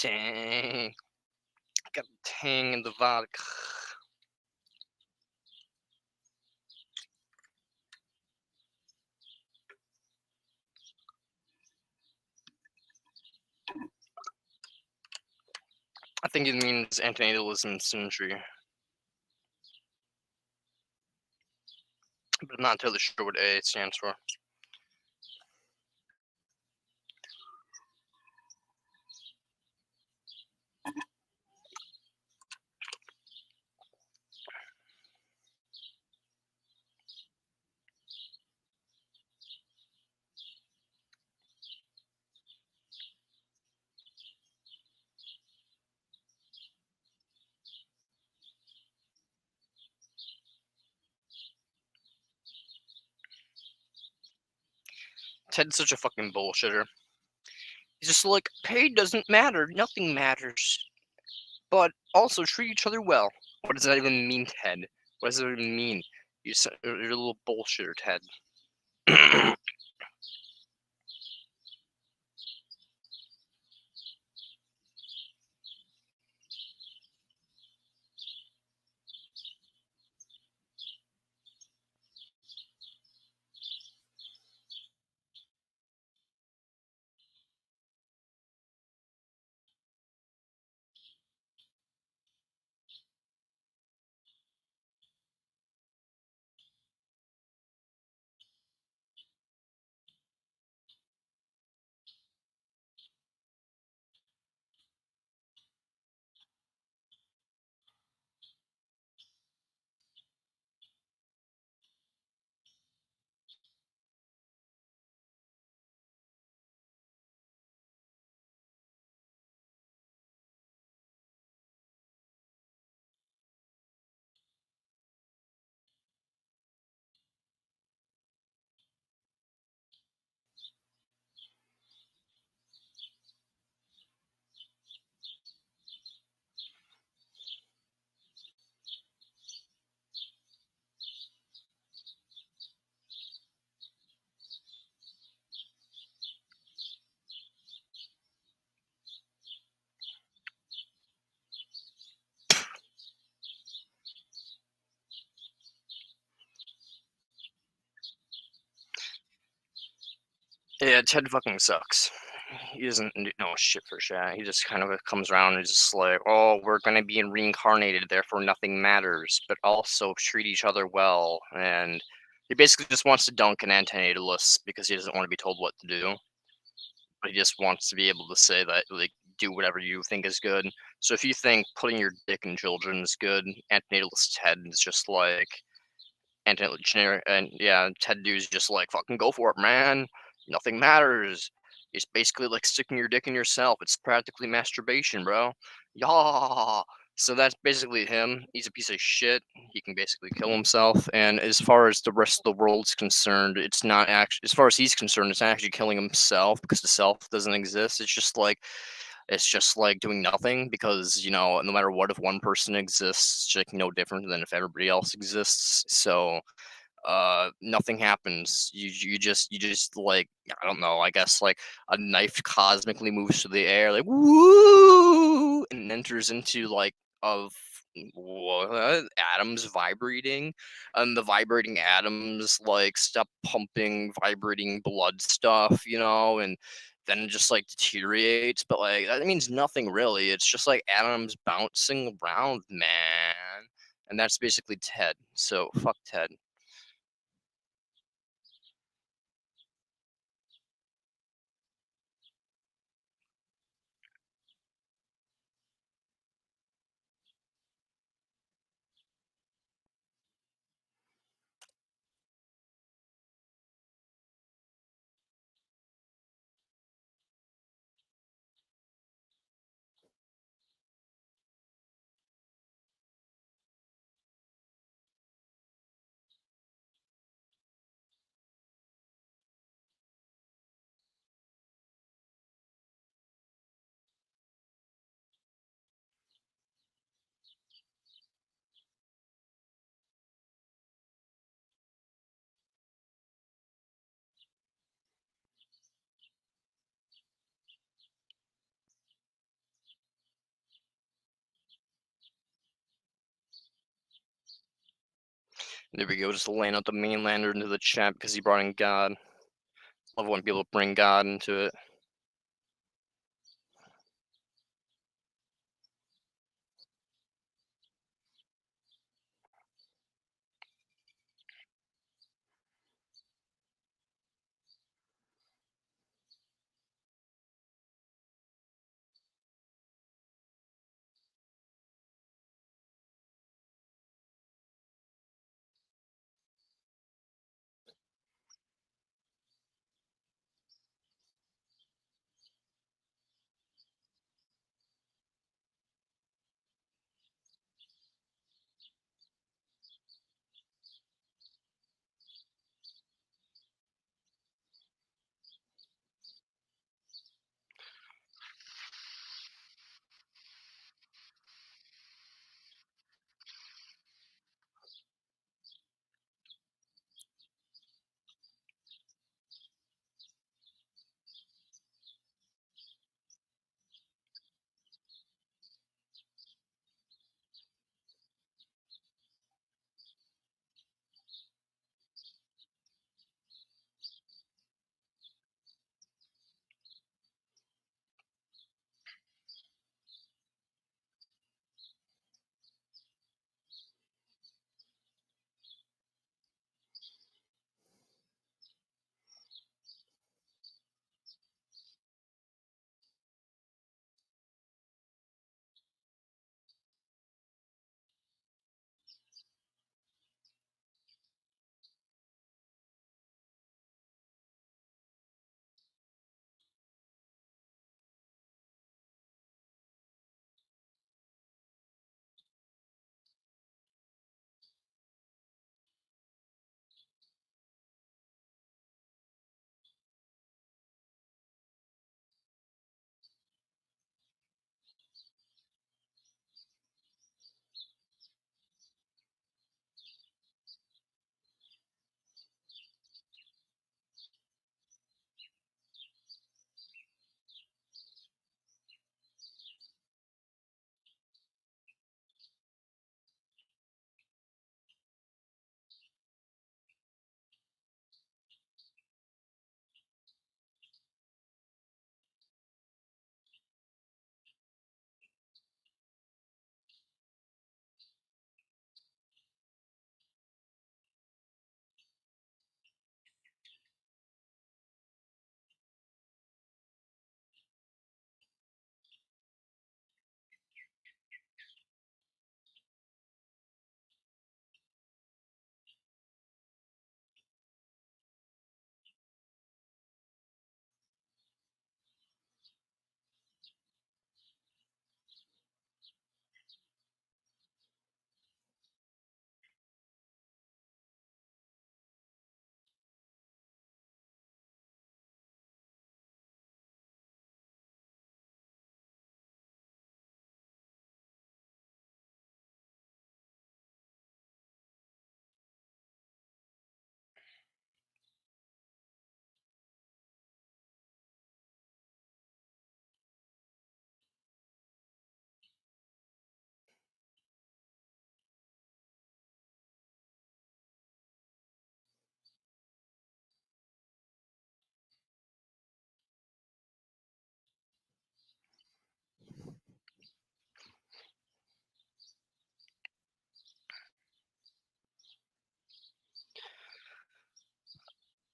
Dang. Got a tang in the vodka. I think it means antinatalism symmetry. But I'm not entirely sure what A stands for. Ted's such a fucking bullshitter. He's just like, pay doesn't matter, nothing matters. But also treat each other well. What does that even mean, Ted? What does that even mean? You're a little bullshitter, Ted. Yeah, Ted fucking sucks. He doesn't know shit for shit. He just kind of comes around and just like, oh, we're gonna be reincarnated, therefore nothing matters, but also treat each other well. And he basically just wants to dunk an antinatalist because he doesn't want to be told what to do. But he just wants to be able to say that, like, do whatever you think is good. So if you think putting your dick in children is good, antinatalist Ted is just like, and generic, and yeah, Ted Dude's just like, fucking go for it, man. Nothing matters. It's basically like sticking your dick in yourself. It's practically masturbation, bro. Yeah. So that's basically him. He's a piece of shit. He can basically kill himself. And as far as the rest of the world's concerned, it's not actually, as far as he's concerned, it's not actually killing himself because the self doesn't exist. It's just like doing nothing because, you know, no matter what, if one person exists, it's like no different than if everybody else exists. So nothing happens. You just like, I don't know, I guess like a knife cosmically moves through the air like woo and enters into like of what atoms vibrating, and the vibrating atoms like stop pumping vibrating blood stuff, you know, and then it just like deteriorates. But like that means nothing really. It's just like atoms bouncing around, man. And that's basically Ted. So fuck Ted. There we go. Just laying out the mainlander into the chat because he brought in God. Love when people bring God into it.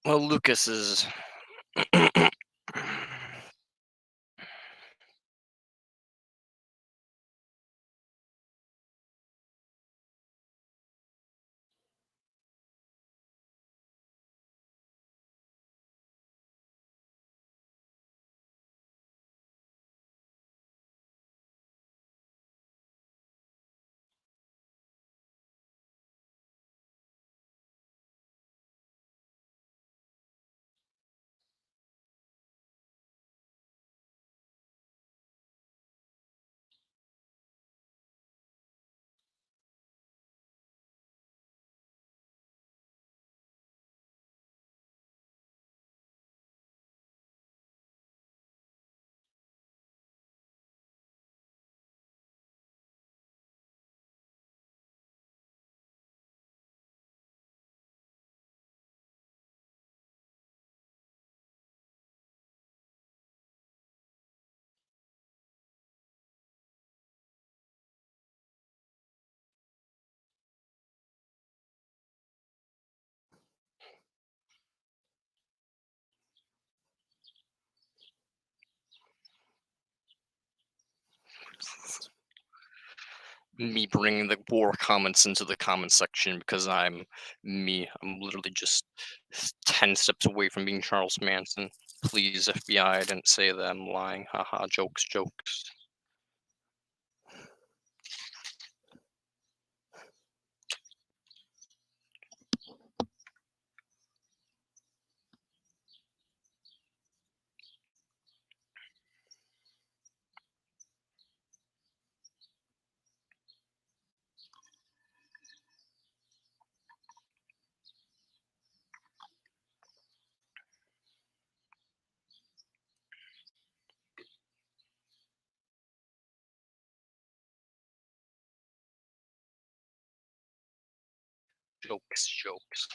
Well, Lucas is. me bringing the war comments into the comment section because I'm me. I'm literally just 10 steps away from being Charles Manson. Please, FBI, I didn't say that. I'm lying. Haha, jokes, jokes. Jokes, jokes.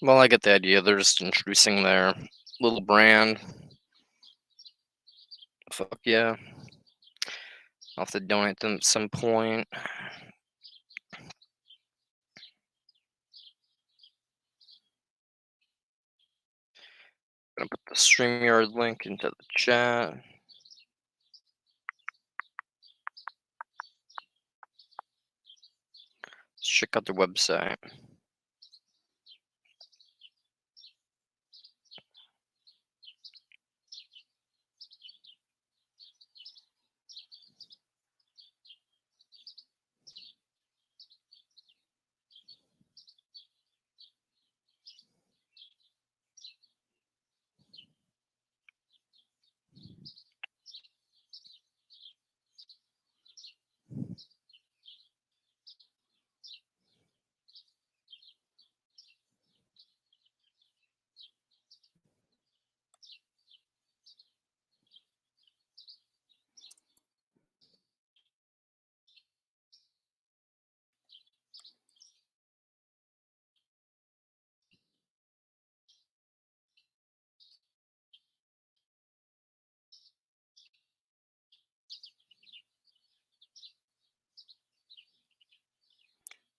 Well, I get the idea. They're just introducing their little brand. Fuck yeah. I'll have to donate them at some point. Gonna put the StreamYard link into the chat. Let's check out their website.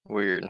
Weird.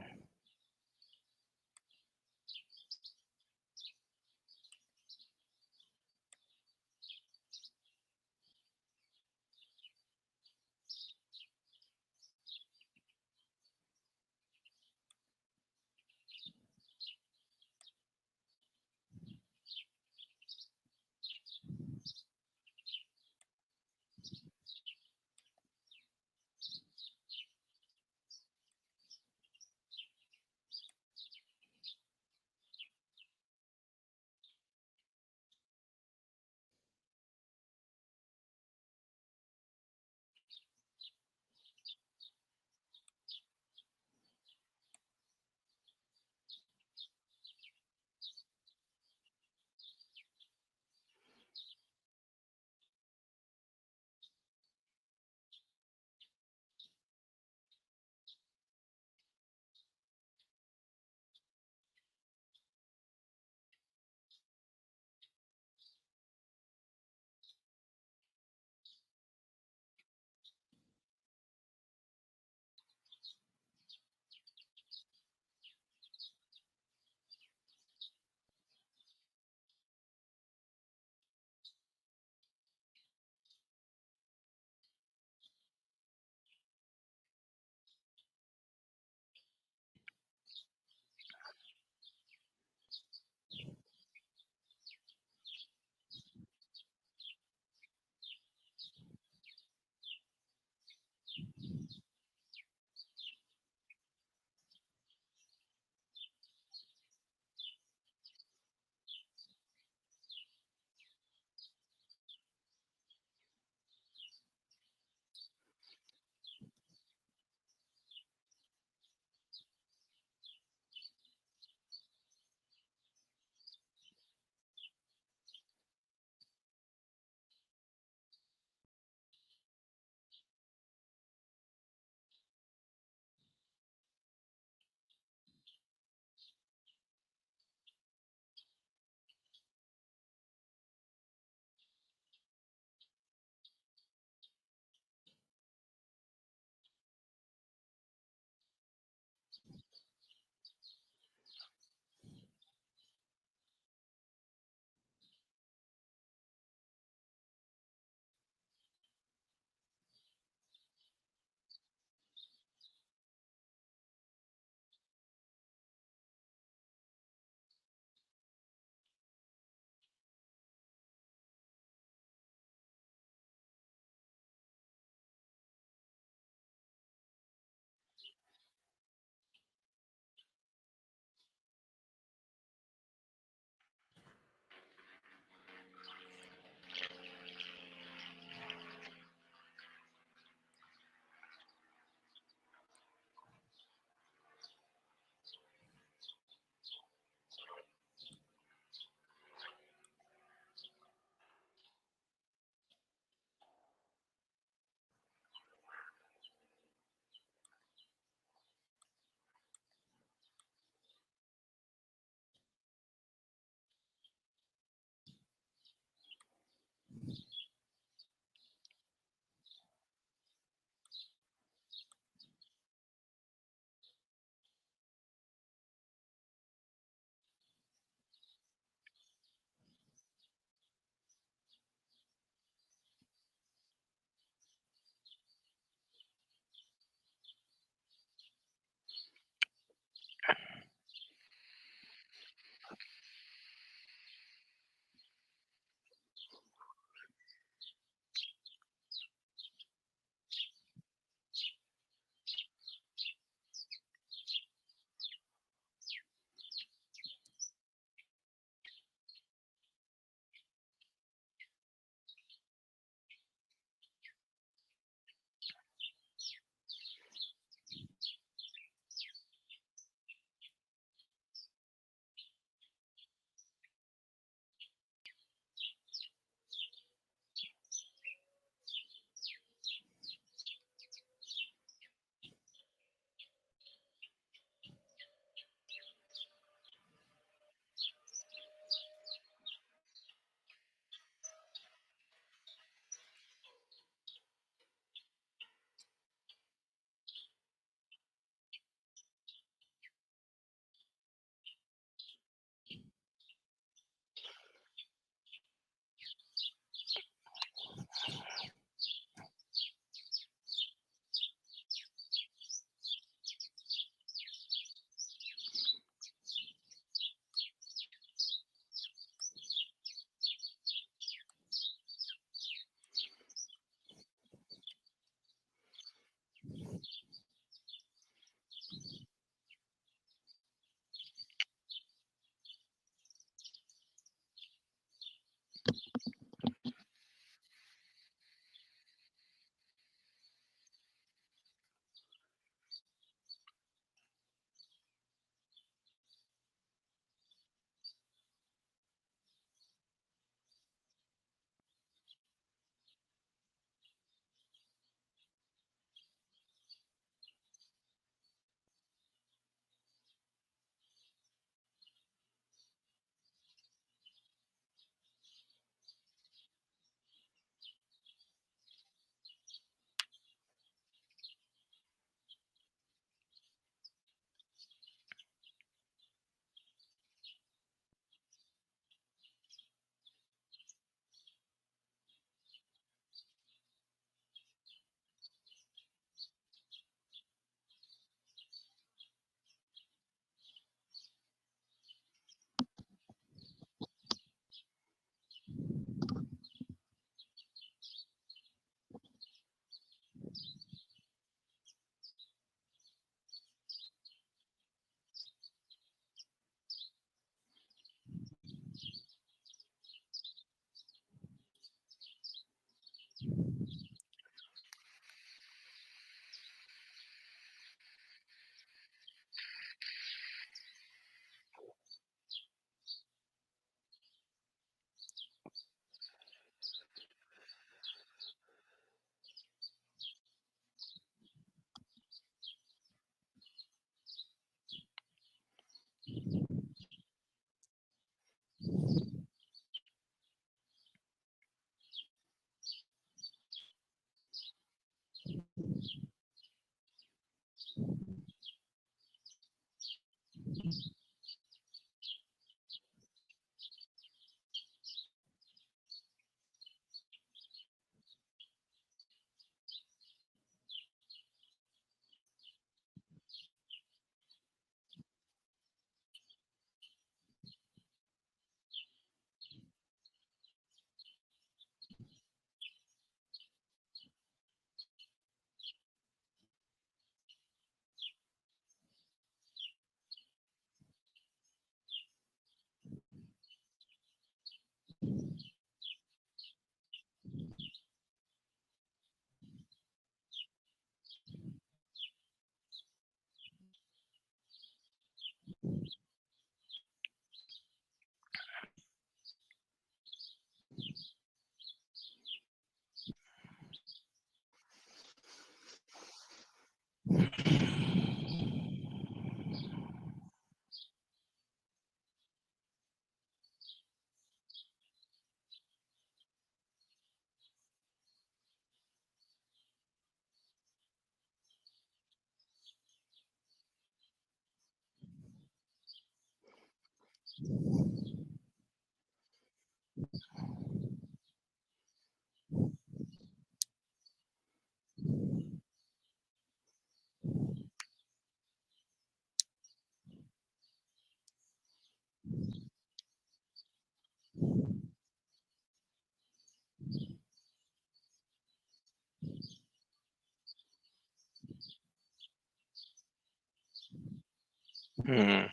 Hmm.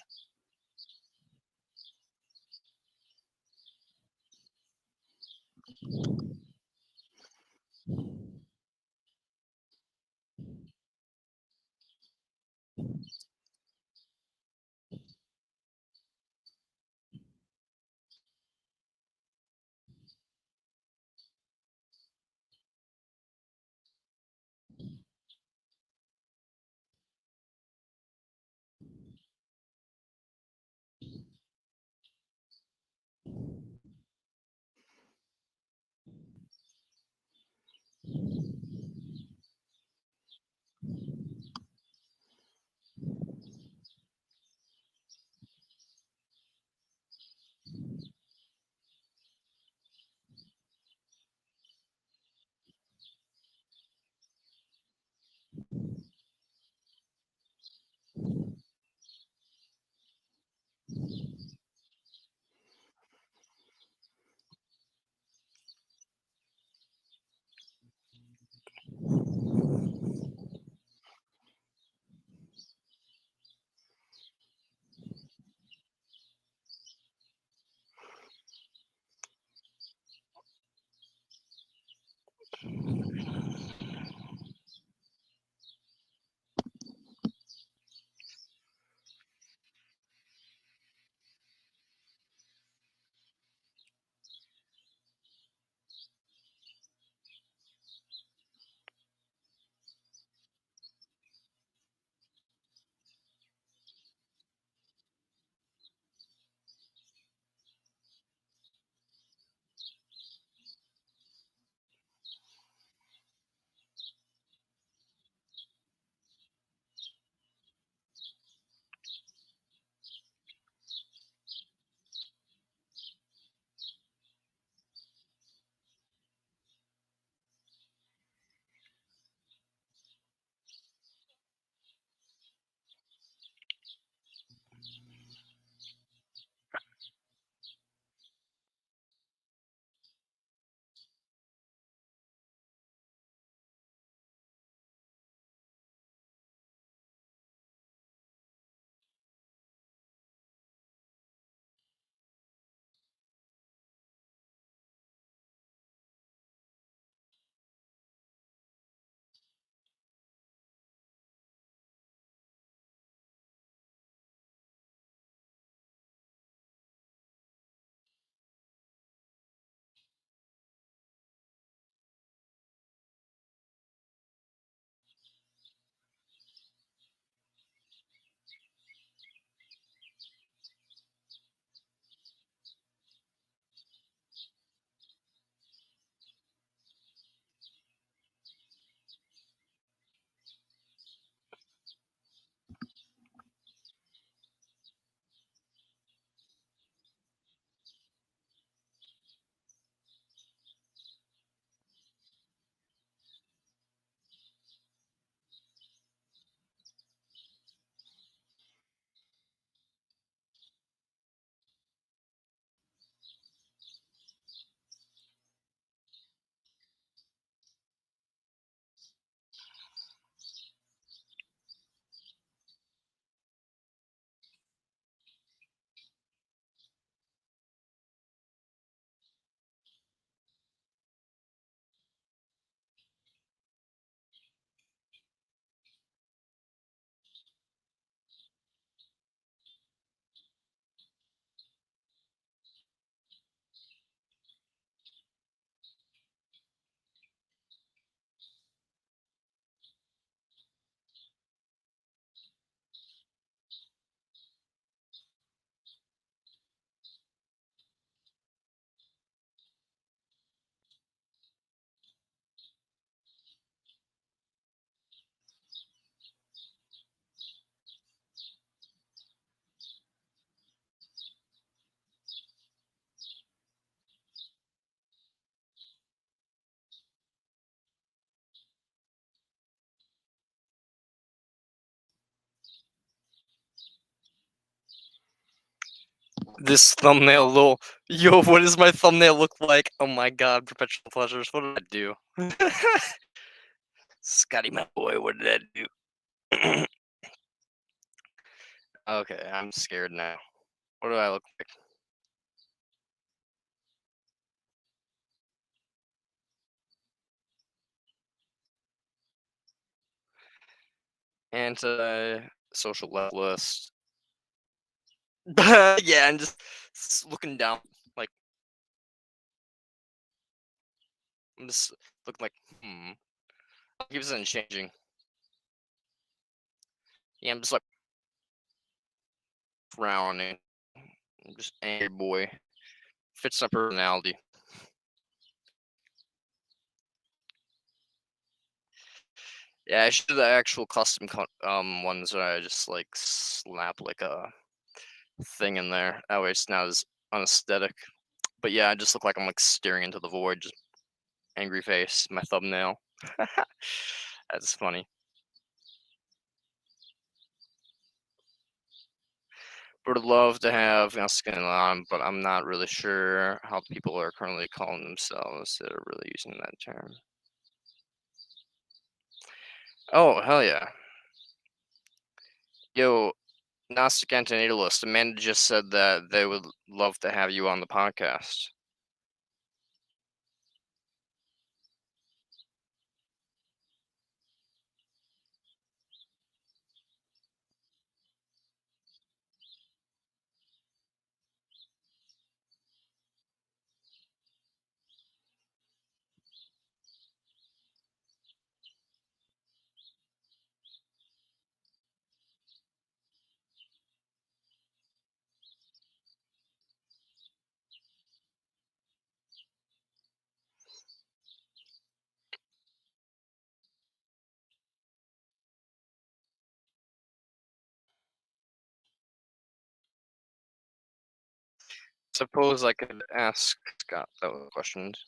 This thumbnail, little yo, what does my thumbnail look like? Oh my god, perpetual pleasures. What did I do? Scotty, my boy, what did I do? Okay, I'm scared now. What do I look like? Anti-social levelist. Yeah, and just looking down, like I'm just looking like, keeps on changing. Yeah, I'm just like frowning. I'm just angry boy. Fits my personality. Yeah, I should do the actual custom ones where I just like slap like a thing in there. That way it's not as unesthetic. But yeah, I just look like I'm like staring into the void, just angry face, my thumbnail. That's funny. Would love to have skin on, but I'm not really sure how people are currently calling themselves that are really using that term. Oh, hell yeah. Yo, Gnostic Antinatalist, Amanda just said that they would love to have you on the podcast. Suppose I could ask Scott those questions.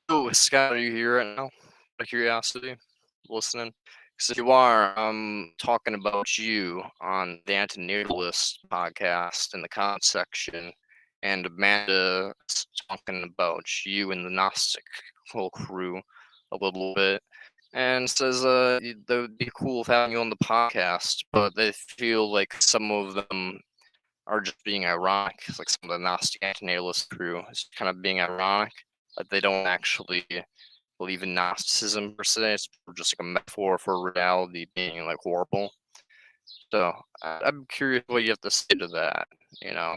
Oh, Scott, are you here right now? Out of curiosity, listening? Because if you are, I'm talking about you on the Antinatalist podcast in the comment section, and Amanda's talking about you and the Gnostic whole crew a little bit, and says that would be cool if having you on the podcast, but they feel like some of them are just being ironic, like some of the Gnostic Antinatalist crew is kind of being ironic. Like they don't actually believe in Gnosticism per se. It's just like a metaphor for reality being like horrible. So I'm curious what you have to say to that. You know,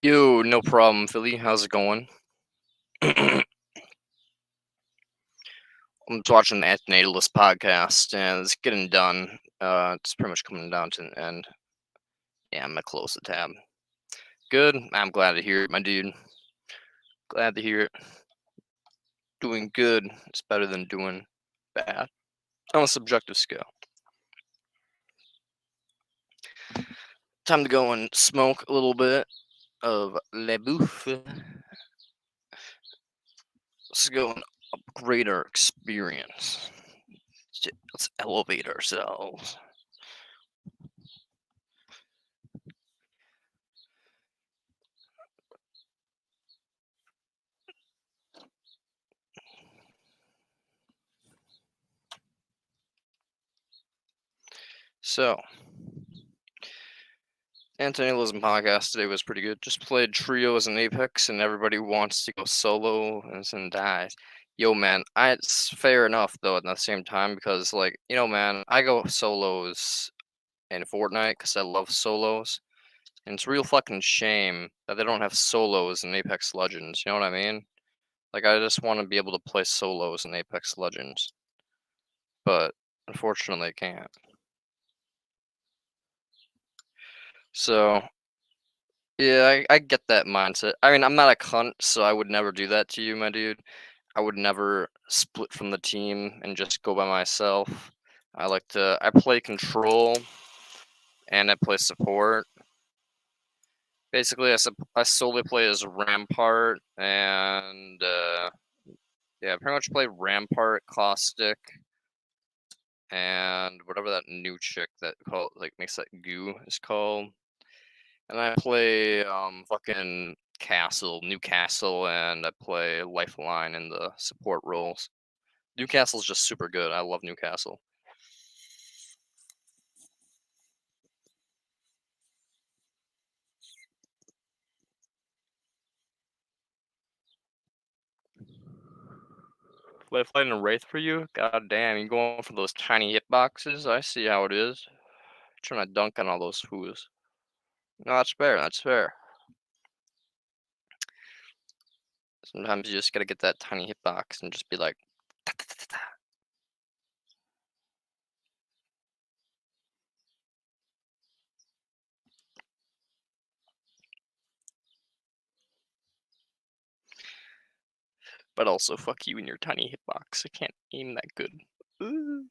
Yo, no problem, Philly. How's it going? I'm just watching the Antinatalist podcast, and it's getting done. It's pretty much coming down to an end. Yeah, I'm gonna close the tab. Good. I'm glad to hear it, my dude. Glad to hear it. Doing good is better than doing bad on a subjective scale. Time to go and smoke a little bit of Le Bouffe. Let's go and upgrade our experience. Let's elevate ourselves. So, Antoniolism podcast today was pretty good. Just played trios and Apex, and everybody wants to go solo and dies. Yo, man, it's fair enough though. At the same time, because like man, I go solos in Fortnite because I love solos, and it's a real fucking shame that they don't have solos in Apex Legends. You know what I mean? Like, I just want to be able to play solos in Apex Legends, but unfortunately, I can't. So. Yeah, I get that mindset. I mean, I'm not a cunt, so I would never do that to you, my dude. I would never split from the team and just go by myself. I play control and I play support. Basically, I solely play as Rampart and, yeah, I pretty much play Rampart, Caustic, and whatever that new chick that makes that goo is called. And I play fucking Newcastle, and I play Lifeline in the support roles. Newcastle's just super good. I love Newcastle. Lifeline and Wraith for you? God damn, you going for those tiny hitboxes? I see how it is. Trying to dunk on all those foos. No, that's fair. That's fair. Sometimes you just gotta get that tiny hitbox and just be like, "Ta, ta, ta, ta, ta." But also, fuck you and your tiny hitbox. I can't aim that good. Ooh.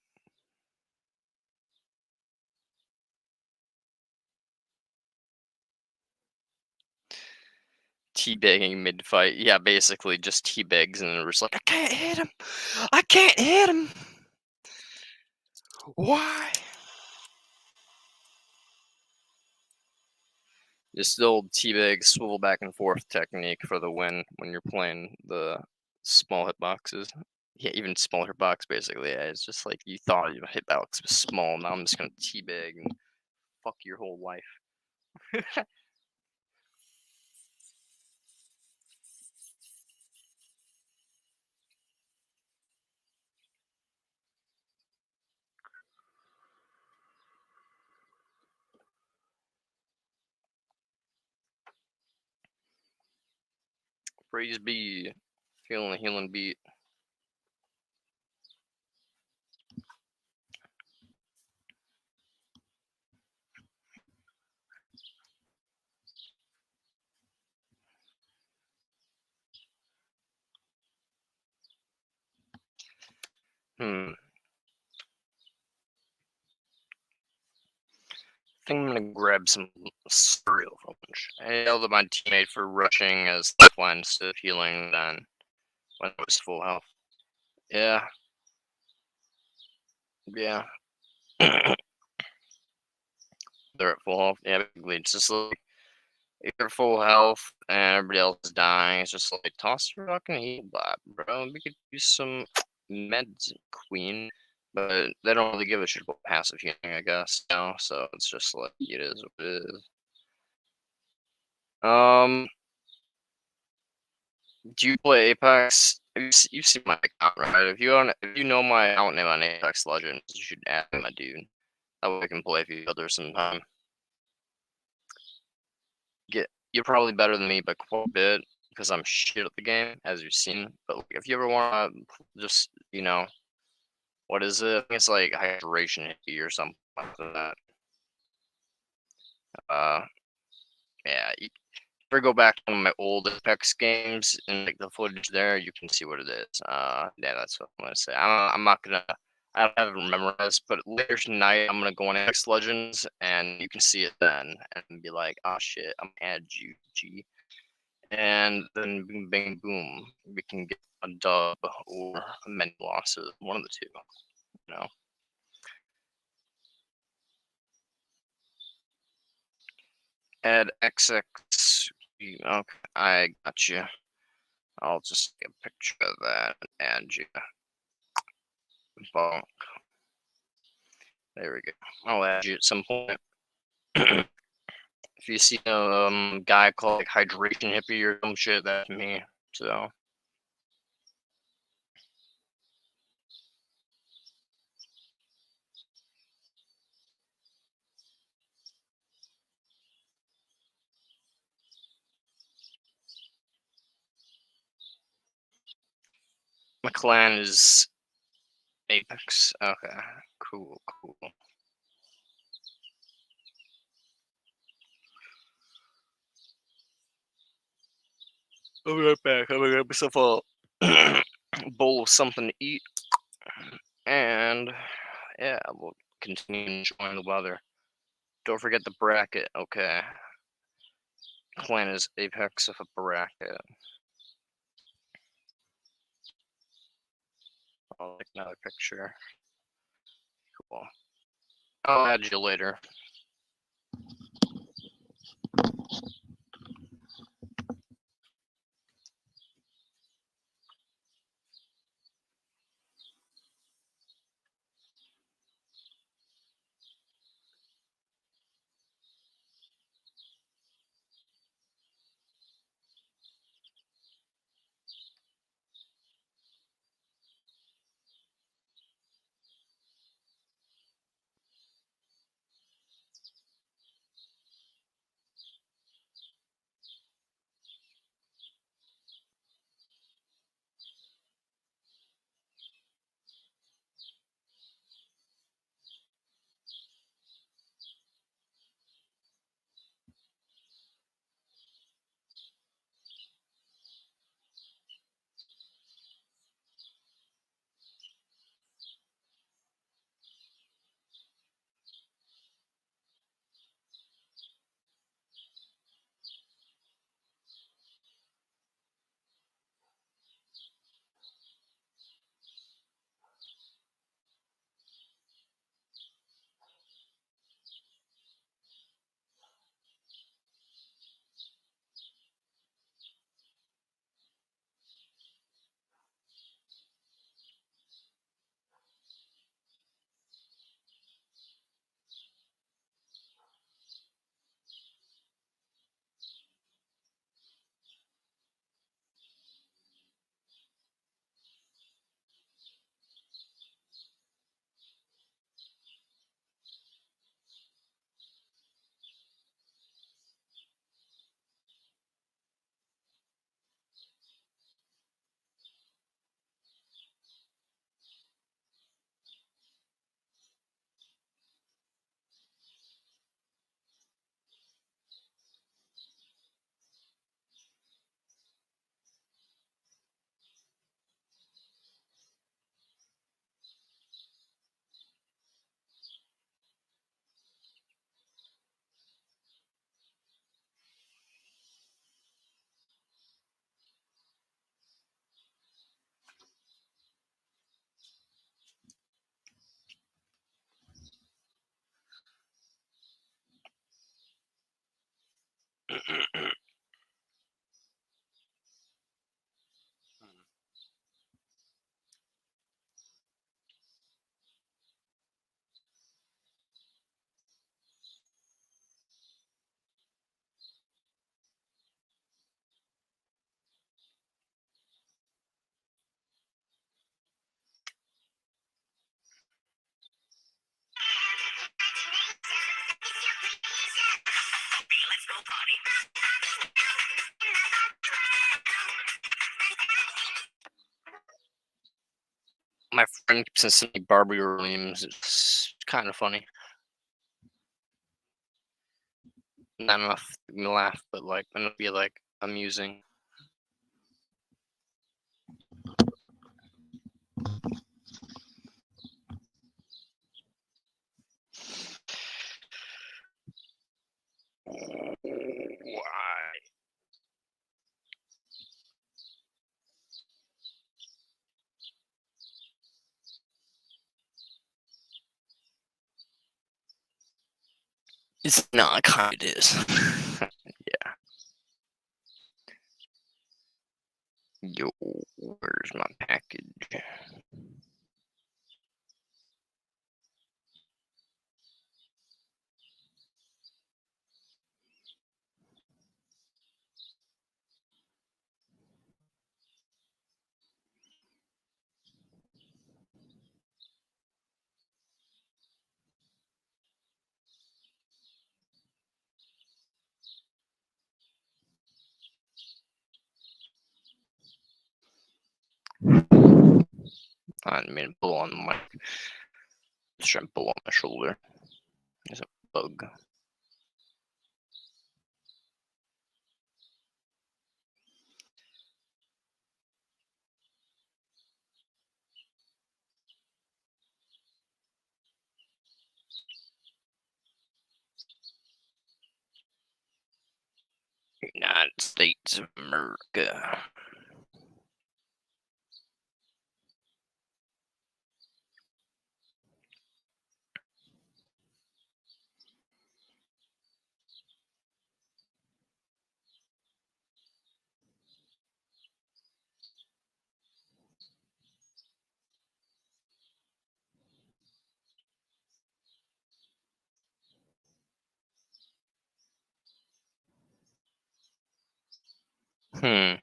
Teabagging mid-fight. Yeah, basically just teabags, and we're just like, I can't hit him. I can't hit him. Why? Just the old teabag swivel back and forth technique for the win when you're playing the small hitboxes. Yeah, even small hitbox basically. Yeah, it's just like you thought your hitbox was small. Now I'm just gonna teabag and fuck your whole life. Praise be. Feeling the healing beat. Hmm. I think I'm gonna grab some cereal for lunch. I yelled at my teammate for rushing as lifeline instead of healing then when it was full health. Yeah. Yeah. They're at full health. Yeah, basically, it's just like if you're full health and everybody else is dying, it's just like toss your fucking heal bot, bro. We could use some meds, queen. But they don't really give a shit about passive healing, I guess. So it's just like it is what it is. Do you play Apex? You've seen my account, right? If you know my account name on Apex Legends, you should add me, my dude. That way I can play a few others sometime. you're probably better than me by quite a bit because I'm shit at the game, as you've seen. But like, if you ever want to just, what is it? I think it's like hydration hippie or something like that. Uh, yeah, you ever go back to one of my old Apex games and like the footage there, you can see what it is. Yeah, that's what I'm gonna say. I'm not gonna. I don't have it memorized, but later tonight I'm gonna go on Apex Legends and you can see it then and be like, oh shit, I'm add you, G. And then bing, bing, boom, we can get a dub or many losses, one of the two, you know. Add XX. Okay, I got you. I'll just take a picture of that and add you. Bonk. There we go. I'll add you at some point. If you see a guy called like Hydration Hippie or some shit, that's me. So. My clan is Apex. Okay, cool, cool. I'll be right back. I'm gonna get myself a bowl of something to eat, and yeah, we'll continue enjoying the weather. Don't forget the bracket. Okay, clan is Apex of a bracket. I'll take another picture. Cool. I'll add you later. My friend keeps sending me Barbie memes. It's kind of funny. Not enough to make me laugh, but like enough to be like amusing. Why? It's not kind of it is. Yeah. Yo, where's my package? I didn't mean to pull on the mic. Just trying to pull on my shoulder. There's a bug. United States of America. Hmm.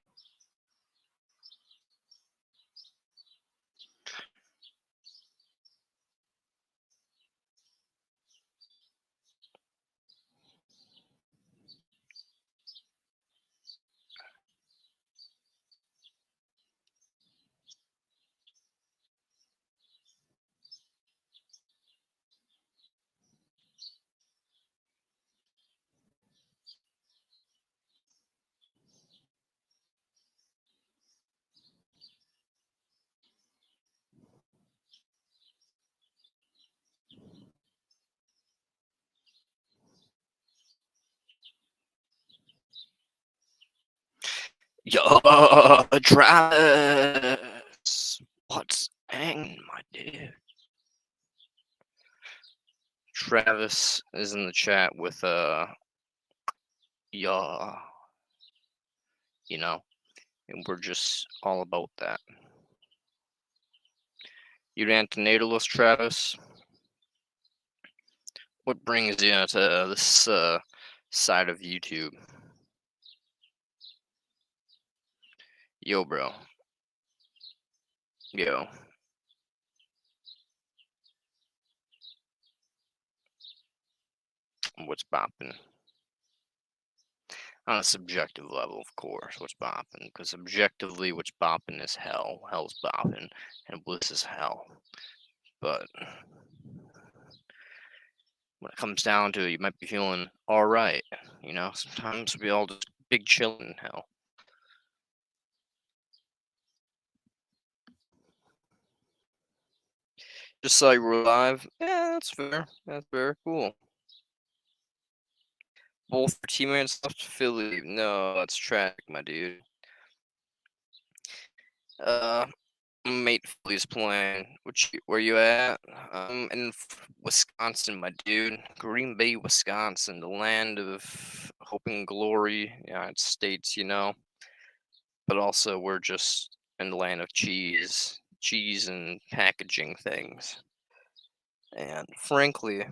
Yo, Travis. What's hanging, my dude? Travis is in the chat with yeah, and we're just all about that. You antinatalist, Travis? What brings you to this side of YouTube? Yo, bro. Yo. What's bopping? On a subjective level, of course, what's bopping? Because objectively, what's bopping is hell. Hell's bopping, and bliss is hell. But when it comes down to it, you might be feeling all right. Sometimes we all just big chillin' in hell. Just saw you were live. Yeah, that's fair. That's very cool. Both teammates left Philly. No, that's tragic, my dude. Mate Philly's playing. Where you at? In Wisconsin, my dude. Green Bay, Wisconsin, the land of hope and glory, United States, But also, we're just in the land of cheese and packaging things. And frankly,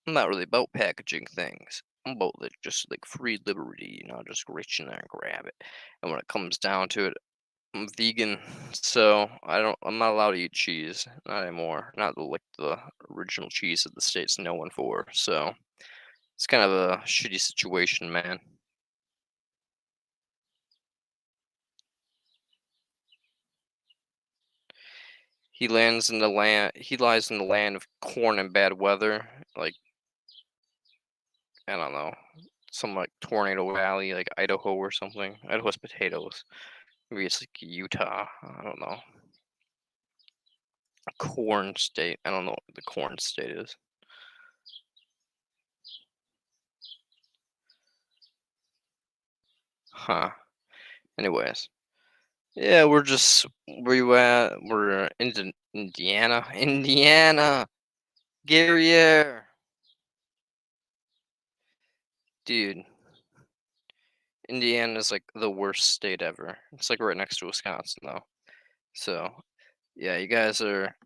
I'm not really about packaging things. I'm about just like free liberty, just reach in there and grab it. And when it comes down to it, I'm vegan, so I'm not allowed to eat cheese, not anymore. Not like the original cheese that the state's known for. So It's kind of a shitty situation, man. He lands in the land. He lies in the land of corn and bad weather. Like, I don't know, some like Tornado Valley, like Idaho or something. Idaho's potatoes. Maybe it's like Utah. I don't know. Corn state. I don't know what the corn state is. Huh. Anyways, yeah, we're just where you at? We're in Indiana. Indiana. Guerriere. Dude, Indiana's like the worst state ever. It's like right next to Wisconsin though. So yeah, you guys are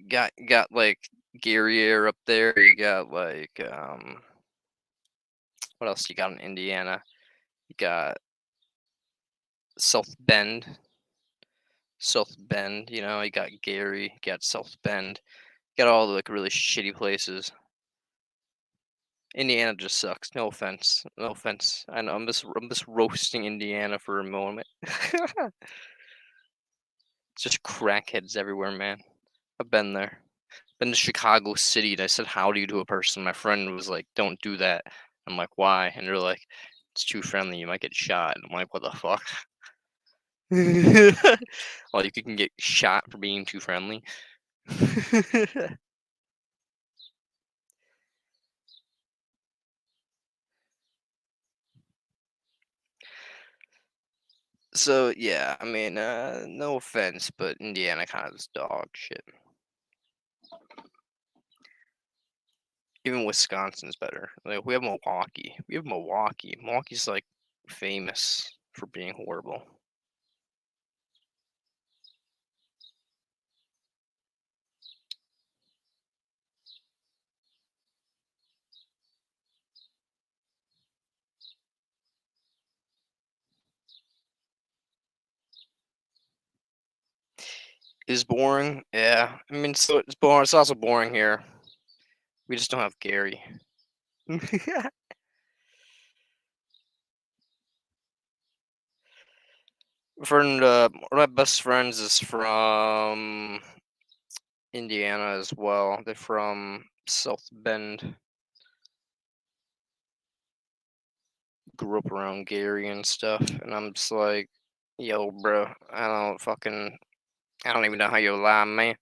got like Guerriere up there. You got like what else you got in Indiana? You got South Bend. South Bend, you know, you got Gary, you got South Bend, you got all the like really shitty places. Indiana just sucks. No offense. No offense. I know I'm just roasting Indiana for a moment. Just crackheads everywhere, man. I've been there. Been to Chicago City and I said howdy to a person. My friend was like, "Don't do that." I'm like, "Why?" And they're like, "It's too friendly. You might get shot." And I'm like, "What the fuck?" Well, you can get shot for being too friendly. So yeah, I mean, no offense, but Indiana kind of is dog shit. Even Wisconsin's better. Like we have Milwaukee. We have Milwaukee. Milwaukee's like famous for being horrible. Is boring. Yeah, I mean, so it's boring. It's also boring here. We just don't have Gary. Friend, one of my best friends is from Indiana as well. They're from South Bend. Grew up around Gary and stuff, and I'm just like, yo, bro, I don't even know how you lie, man.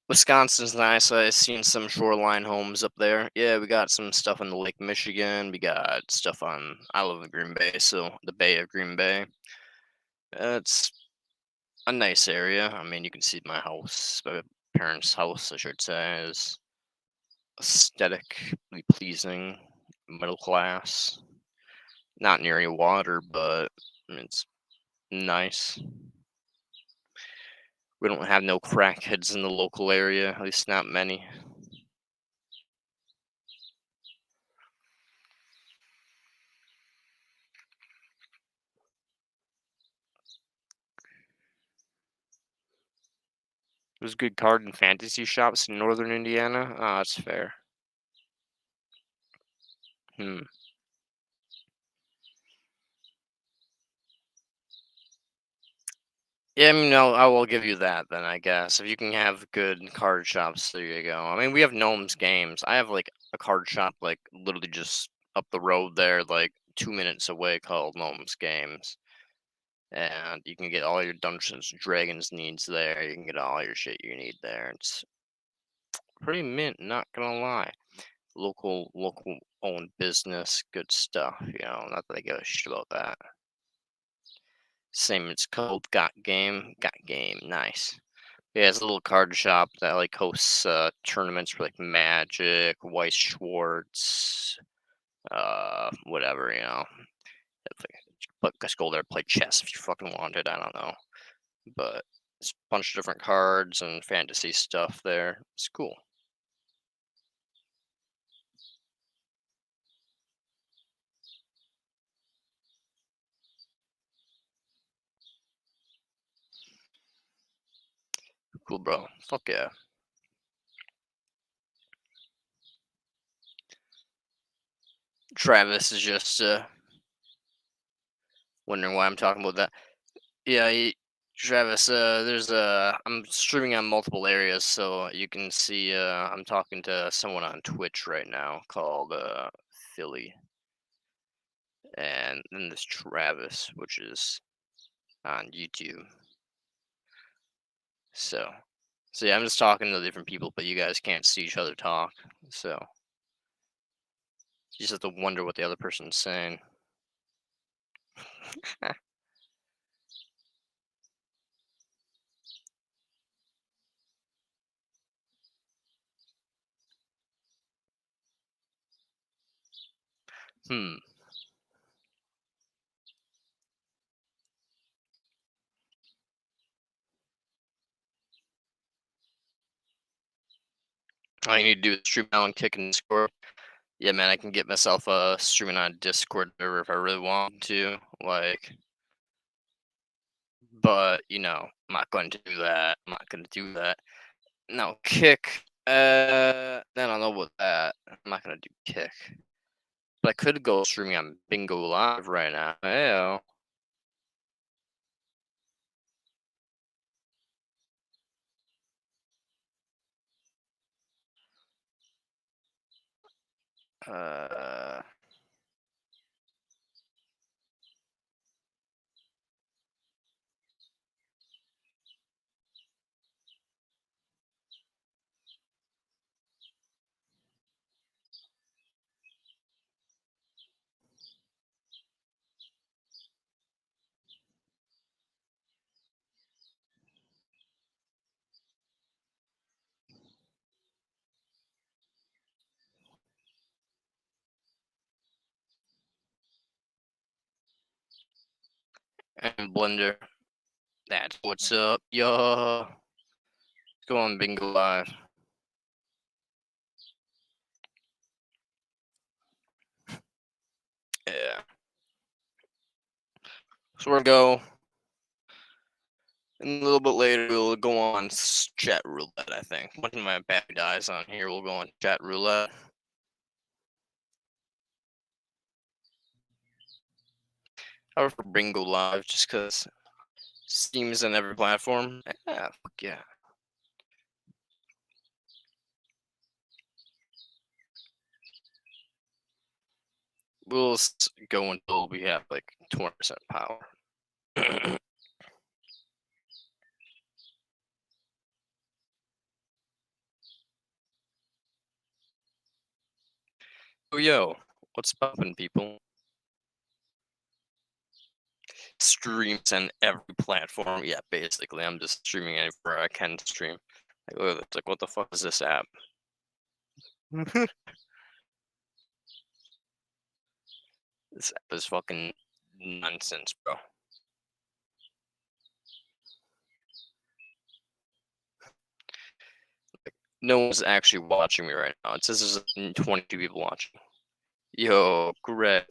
Wisconsin's nice. I've seen some shoreline homes up there. Yeah, we got some stuff on the Lake Michigan. We got stuff on. I live in Green Bay, so the Bay of Green Bay. It's a nice area. I mean, you can see my house, my parents' house, I should say, is aesthetically pleasing, middle class. Not near any water, but it's nice. We don't have no crackheads in the local area, at least not many. There's good card and fantasy shops in northern Indiana. Ah, that's fair. Hmm. Yeah, I mean, I will give you that then, I guess. If you can have good card shops, there you go. I mean, we have Gnomes Games. I have like a card shop, like literally just up the road there, like 2 minutes away, called Gnomes Games. And you can get all your Dungeons and Dragons needs there. You can get all your shit you need there. It's pretty mint, not gonna lie. Local owned business, good stuff. Not that I give a shit about that. Same, it's called Got Game, nice. Yeah, it's a little card shop that like hosts tournaments for like Magic, Weiss Schwartz, whatever. But just go there and play chess if you fucking wanted. I don't know, but it's a bunch of different cards and fantasy stuff there. It's cool. Cool, bro. Fuck yeah. Travis is just wondering why I'm talking about that. Yeah, Travis, I'm streaming on multiple areas, so you can see I'm talking to someone on Twitch right now called Philly, and then there's Travis, which is on YouTube. So yeah, I'm just talking to different people, but you guys can't see each other talk, so you just have to wonder what the other person's saying. Hmm. All you need to do is stream now and kick in Discord. Yeah, man, I can get myself streaming on Discord server if I really want to, like. But I'm not going to do that. I'm not going to do that. Now, kick. I don't know about that. I'm not going to do kick. But I could go streaming on Bingo Live right now. Hey. Uh. And Blender. That's what's up, yo. Go on Bingo Live. Yeah. So we're gonna go. And a little bit later, we'll go on chat roulette, I think. Once my battery dies on here, we'll go on chat roulette. Or for Bingo Live, just because Steam's on every platform. Yeah, fuck yeah. We'll go until we have like 20% power. Oh, yo, what's poppin', people? Streams on every platform. Yeah, basically, I'm just streaming anywhere I can stream. Like, look at this. Like, what the fuck is this app? This app is fucking nonsense, bro. No one's actually watching me right now. It says there's 22 people watching. Yo, Greg.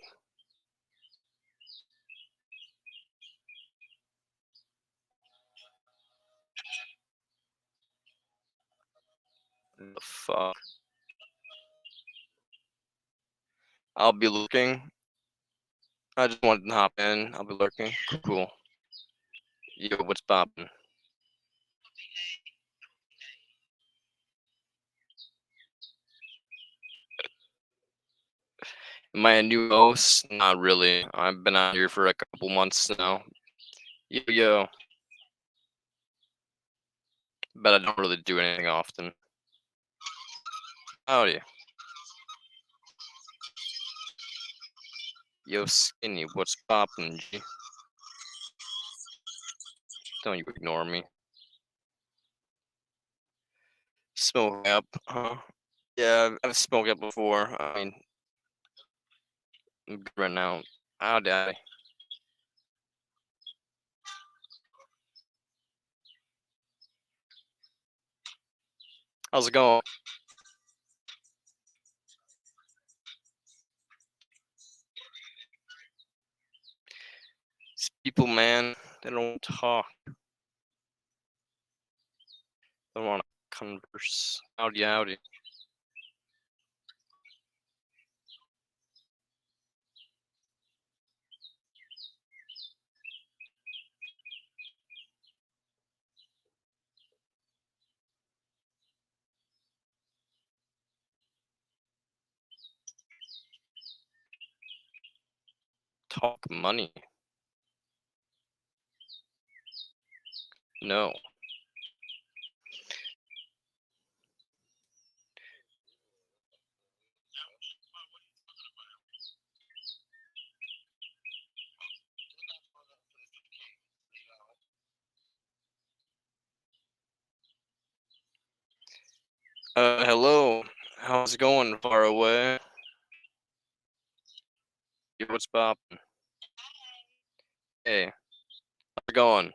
The fuck? I'll be looking. I just wanted to hop in. I'll be lurking. Cool. Yo, what's poppin'? Am I a new host? Not really. I've been out here for a couple months now. Yo. But I don't really do anything often. Howdy. Yo, Skinny, what's poppin', G? Don't you ignore me. Smoke up, huh? Yeah, I've smoked up before. I mean, I'm good right now. Howdy. How's it going? These people, man, they don't talk. They don't want to converse. Howdy. Talk money. No. Hello. How's it going, far away? Yeah, what's poppin'? Hey, how's it going?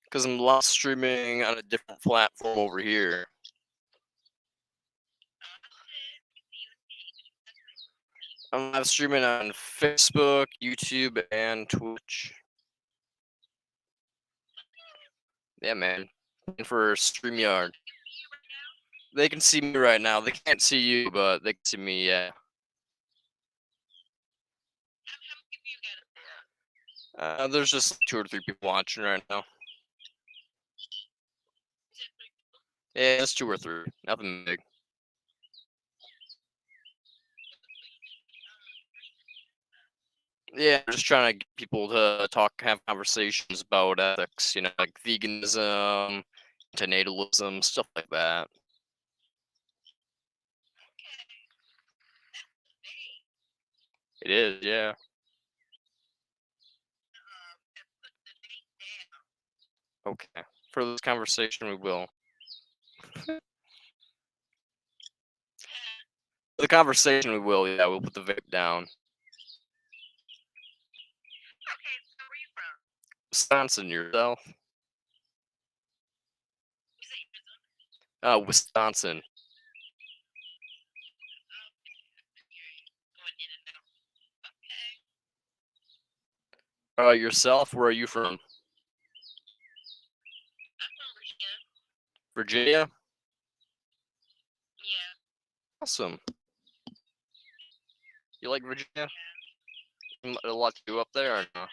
Because I'm live streaming on a different platform over here. I'm live streaming on Facebook, YouTube, and Twitch. Yeah, man. And for StreamYard. They can see me right now. They can't see you, but they can see me, yeah. There's just 2 or 3 people watching right now. Yeah, it's 2 or 3. Nothing big. Yeah, I'm just trying to get people to talk, have conversations about ethics, like veganism, antinatalism, stuff like that. It is, yeah. Okay. For this conversation, we will. For the conversation, we will, yeah, we'll put the vape down. Wisconsin, yourself? Wisconsin. Yourself? Where are you from? Virginia? Awesome. You like Virginia? A lot to do up there, or no?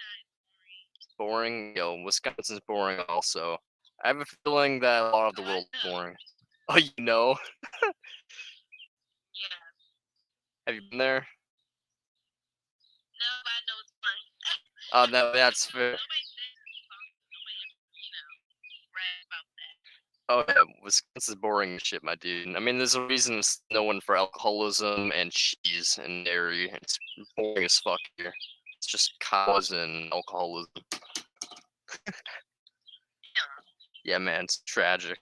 Boring? Yo, Wisconsin's boring also. I have a feeling that a lot of the world is boring. Oh, you know? Have you been there? Oh, no, that's fair. Oh, yeah, Wisconsin's boring as shit, my dude. I mean, there's a reason it's known for alcoholism and cheese and dairy. It's boring as fuck here. It's just cows and alcoholism. Yeah, man, it's tragic.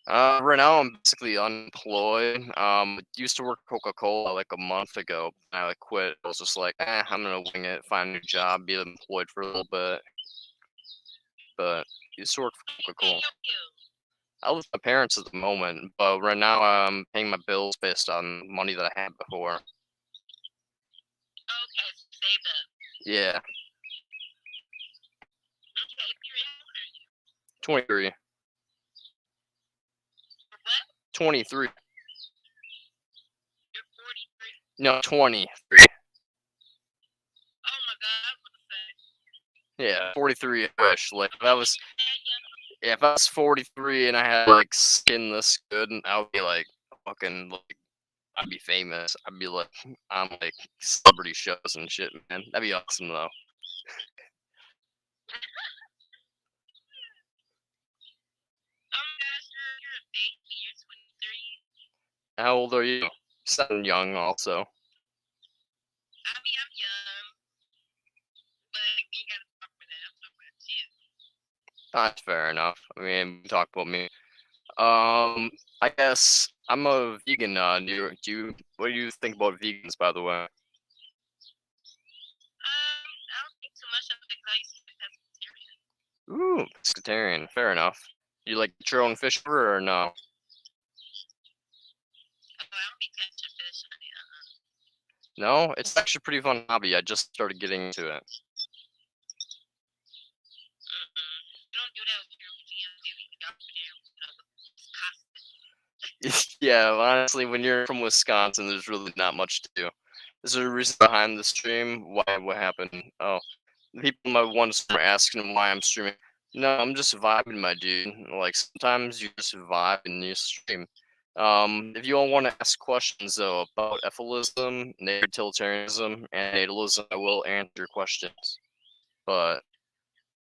Right now I'm basically unemployed. Used to work at Coca-Cola like a month ago. I quit. I was just like, I'm gonna wing it, find a new job, be employed for a little bit. But used to work for Coca-Cola. I live with my parents at the moment, but right now I'm paying my bills based on money that I had before. Yeah. 23. 23. No, 23. Yeah, 43 ish. Like if I was 43 and I had like skin this good, I would be like fucking like I'd be famous. I'd be like on like celebrity shows and shit, man. That'd be awesome though. How old are you? You sound young also. That's fair enough. I mean, we talk about me. I guess I'm a vegan. What do you think about vegans, by the way? Ooh, pescatarian. Fair enough. You like your own fish ever or no? No, it's actually a pretty fun hobby. I just started getting into it. Yeah, honestly, when you're from Wisconsin, there's really not much to do. Is there a reason behind the stream? Why? What happened? Oh, the people in my one stream are asking why I'm streaming. No, I'm just vibing, my dude. Like sometimes you just vibe and you stream. If you all want to ask questions though about ethicalism, utilitarianism, and natalism, I will answer your questions. But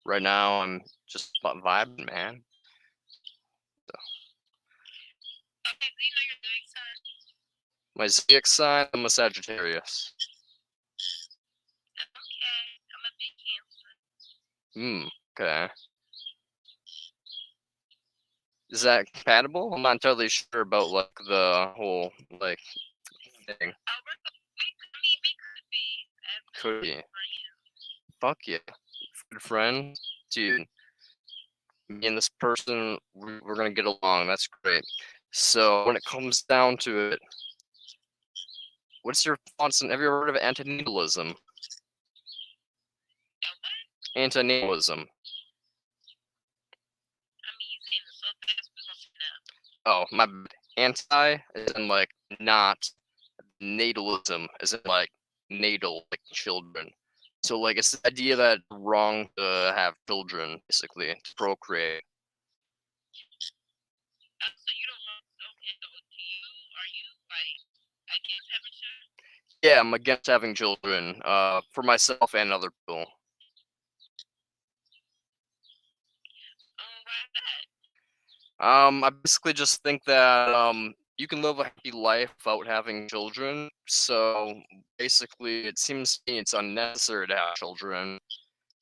right now, I'm just about vibing, man. Okay, do you know your zodiac sign? My zodiac sign, I'm a Sagittarius. Okay, I'm a big Cancer. Okay. Is that compatible? I'm not entirely sure about like the whole like thing. We could be as Could be. friends. Fuck yeah. Good friend. Dude. Me and this person, we're gonna get along. That's great. So when it comes down to it, what's your thoughts on? Have you ever heard of antinatalism? Antinatalism. I mean, you saying it so fast, we're gonna sit down. Oh, my bad. Anti is in like not. Natalism is in like natal, like children. So like it's the idea that it's wrong to have children, basically, to procreate. So you don't want so to you? Are you like against having children? Yeah, I'm against having children, for myself and other people. Why is that? I basically just think that you can live a happy life without having children. So basically, it seems to me it's unnecessary to have children,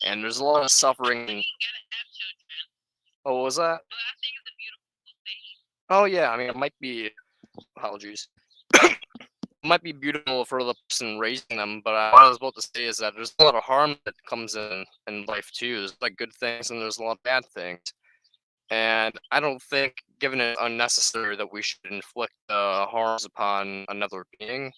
and there's a lot of suffering. You ain't gotta have children. Oh, what was that? But I think it's a beautiful thing. Oh yeah, I mean it might be. Apologies. Might be beautiful for the person raising them, but what I was about to say is that there's a lot of harm that comes in life too. There's like good things and there's a lot of bad things. And I don't think, given it unnecessary, that we should inflict harms upon another being.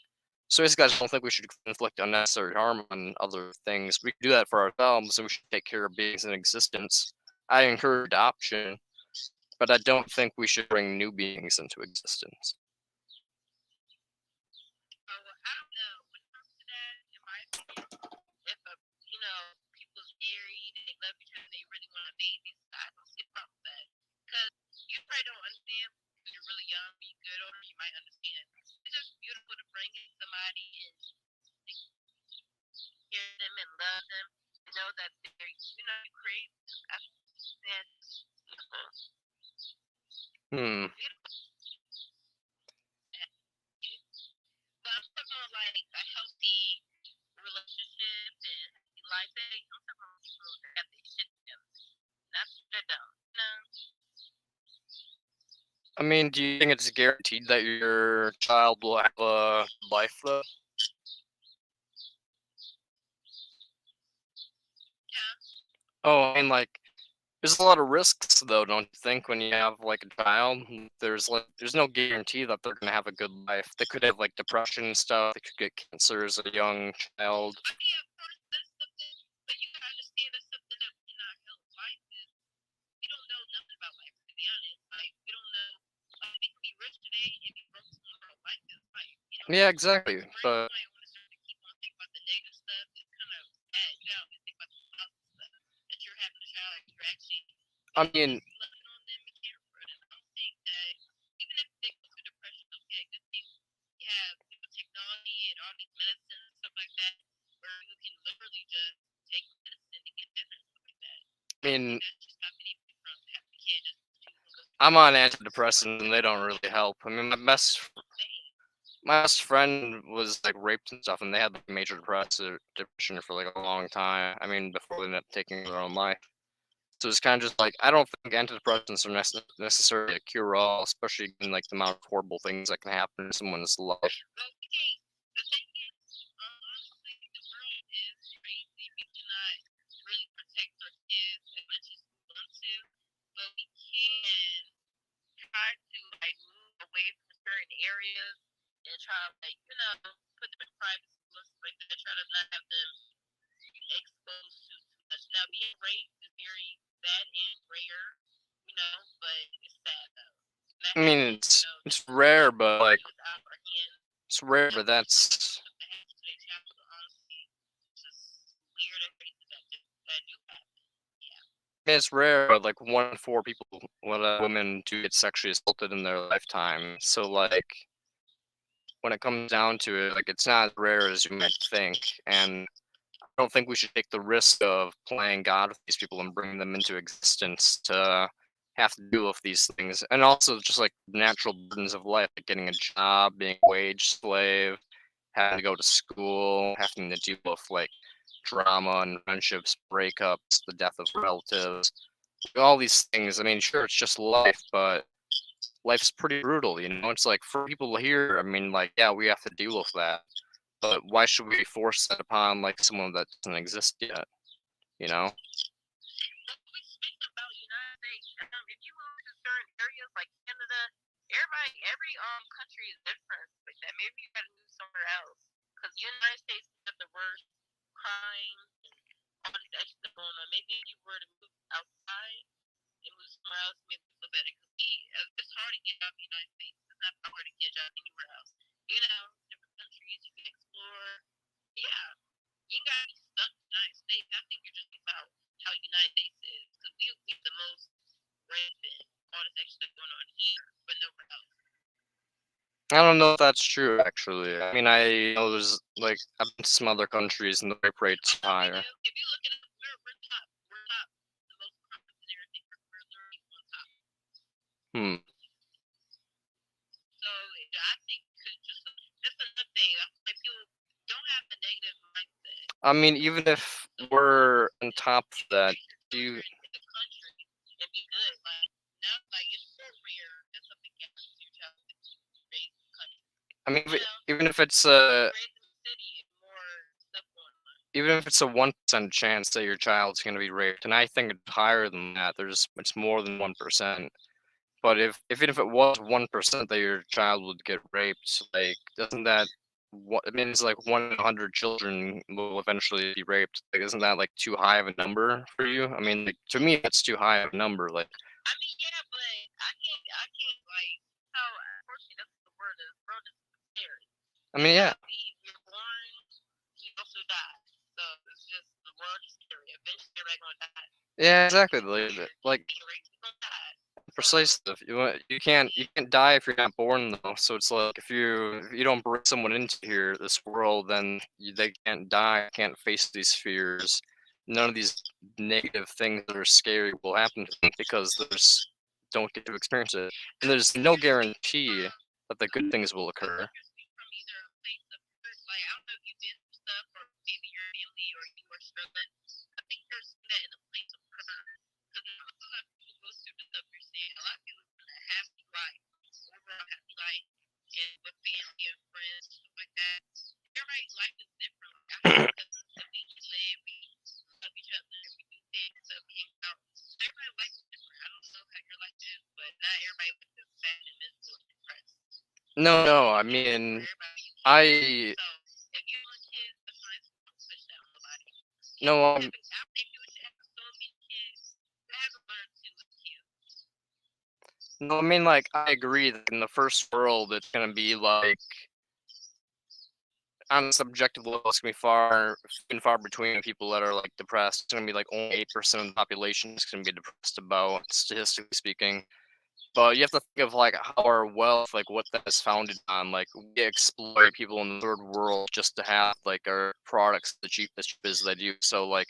So basically, I just don't think we should inflict unnecessary harm on other things. We can do that for ourselves, and we should take care of beings in existence. I encourage adoption, but I don't think we should bring new beings into existence. Well, I don't know. When it comes to that, in my opinion, if people's married and they love each other and they really want a baby, I don't see a problem with that. Because you probably don't understand because you're really young. When you get older, you might understand. It's just beautiful to bring in somebody and hear them and love them. Know that they're, you create them. That's beautiful. Hmm. But I'm talking about like a healthy relationship and healthy life. I'm talking about people that have their shit together. That's what they don't. I mean, do you think it's guaranteed that your child will have a life, though? Yeah. Oh, I mean, like, there's a lot of risks, though, don't you think, when you have, like, a child? There's no guarantee that they're gonna have a good life. They could have, like, depression and stuff. They could get cancer as a young child. Yeah, of course, that's something, but you gotta understand that's something that we cannot help. Life is, we don't know nothing about life, to be honest. Like, we don't know, we can be rich today and be broke tomorrow. Life is life, Yeah, exactly. But you might want to start to keep on thinking about the negative stuff. It's kind of bad. You gotta always think about the positive stuff. That you're having a child, like you're actually I mean, loving on them and caring for them. I don't think that, even if they go through depression, okay, good thing we have technology and all these medicines and stuff like that, where you can literally just take medicine to get better and stuff like that. I mean, That's just not many people from having a kid just I'm on antidepressants and they don't really help. I mean, my best friend was like raped and stuff, and they had like major depression for like a long time. I mean, before they ended up taking their own life. So it's kind of just like I don't think antidepressants are necessarily a cure all, especially in like the amount of horrible things that can happen in someone's life. Well, the thing is, honestly, the world is crazy. We cannot really protect our kids as much as we want to, but we can try to like move away from certain areas and try to put them in private schools like that. Try to not have them exposed to too much. Now, being raped is very sad and rare, but it's sad though. I mean, it's rare, but like it's rare, but that's. it's rare, but like 1 in 4 people, women do get sexually assaulted in their lifetime. So like when it comes down to it, like it's not as rare as you might think. And I don't think we should take the risk of playing God with these people and bringing them into existence to have to deal with these things. And also just like natural burdens of life, like getting a job, being a wage slave, having to go to school, having to deal with like drama and friendships, breakups, the death of relatives, all these things. I mean, sure, it's just life, but life's pretty brutal, you know? It's like for people here, I mean, like, yeah, we have to deal with that, but why should we force that upon like someone that doesn't exist yet, you know? We speak about United States. If you move to certain areas like Canada, every country is different. Like that, maybe you gotta move somewhere else. Because the United States has the worst crime and all these extra stuff going on. Maybe if you were to move outside and move somewhere else, maybe it's a little better. Because it's hard to get out of the United States. It's not hard to get out anywhere else. You know, different countries you can explore. Yeah, you ain't gotta be stuck in the United States. I think you're just thinking about how United States is. Because we have the most rampant, all this extra stuff going on here, but nowhere else. I don't know if that's true, actually. I mean, I know there's like I've been to some other countries and the rape rate's higher. If you look at it, we're top. We're top. The most crimes and everything. We're literally on top. Hmm. So I think just another thing. I feel like people don't have a negative mindset. I mean, even if we're on top of that, do you? In the country and be good. Like now, like it's so rare that something happens to your child raised in the country. I mean, You know, even if it's raised in the city, more stuff going on. even if it's a 1% chance that your child's going to be raped, and I think it's higher than that. It's more than 1%. But even if it was 1% that your child would get raped, like doesn't that what it means like 1 in 100 children will eventually be raped? Like, isn't that like too high of a number for you? I mean, like, to me, that's too high of a number. Like, I mean, yeah, but I can't like how unfortunately that's what the world is scary. I mean, yeah, We're born, we also die. So it's just the world is scary. Eventually, everybody's gonna die. yeah, exactly. Like Being raped, you're gonna die. precise stuff. You can't die if you're not born though. So it's like if you don't bring someone into this world, then they can't die, can't face these fears. None of these negative things that are scary will happen to them because there's don't get to experience it, and there's no guarantee that the good things will occur. You're speaking from either a place of hurt, like I don't know if you've been through stuff or maybe your family or you were struggling. I think you're seeing that in a place of hurt. Because a lot of people go through the stuff you're saying. A lot of people live a happy life, overall happy life, and with family and friends, stuff like that. Everybody's life is different. Like, I have cousins that we can live, we love each other, we do things, so we hang out. So everybody's life is different. I don't know how your life is, but not everybody life is sad and miserable and depressed. No, I For mean, everybody, you can't. I So if you want kids, that's nice. Don't push that on nobody. no, I think you should have so many kids. Have a one or two with you. no, I mean, like I agree that in the first world, it's gonna be like on a subjective level, it's gonna be far and far between people that are like depressed. It's gonna be like only 8% of the population is gonna be depressed about, statistically speaking. But you have to think of like how our wealth, like what that is founded on. Like we exploit people in the third world just to have like our products the cheapest as they do. So like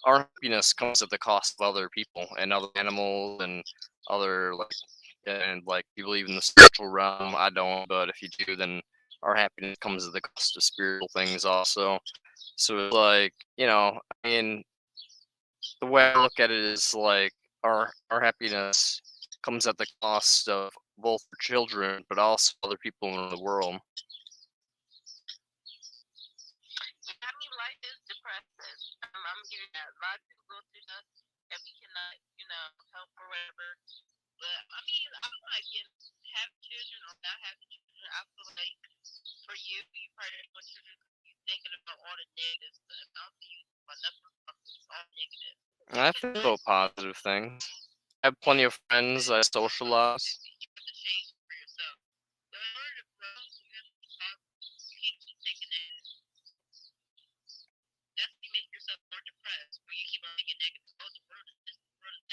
our happiness comes at the cost of other people and other animals and other like you believe in the spiritual realm. I don't, but if you do, then our happiness comes at the cost of spiritual things also. So it's like, I mean, the way I look at it is like our happiness comes at the cost of both our children, but also other people in the world. I mean, life is depressing. I'm hearing that. A lot of people go through stuff that we cannot, help or whatever. But I mean, I'm not against having children or not having children. I feel like for you probably don't want children because you're thinking about all the negative stuff. I don't think you about nothing positive. It's all negative. I think about positive things. I have plenty of friends I socialize. You have to change for yourself. So in order to grow, you have to be positive. You can't keep thinking negative. That's when you make yourself more depressed when you keep on thinking negative. Oh, the world is this, the world is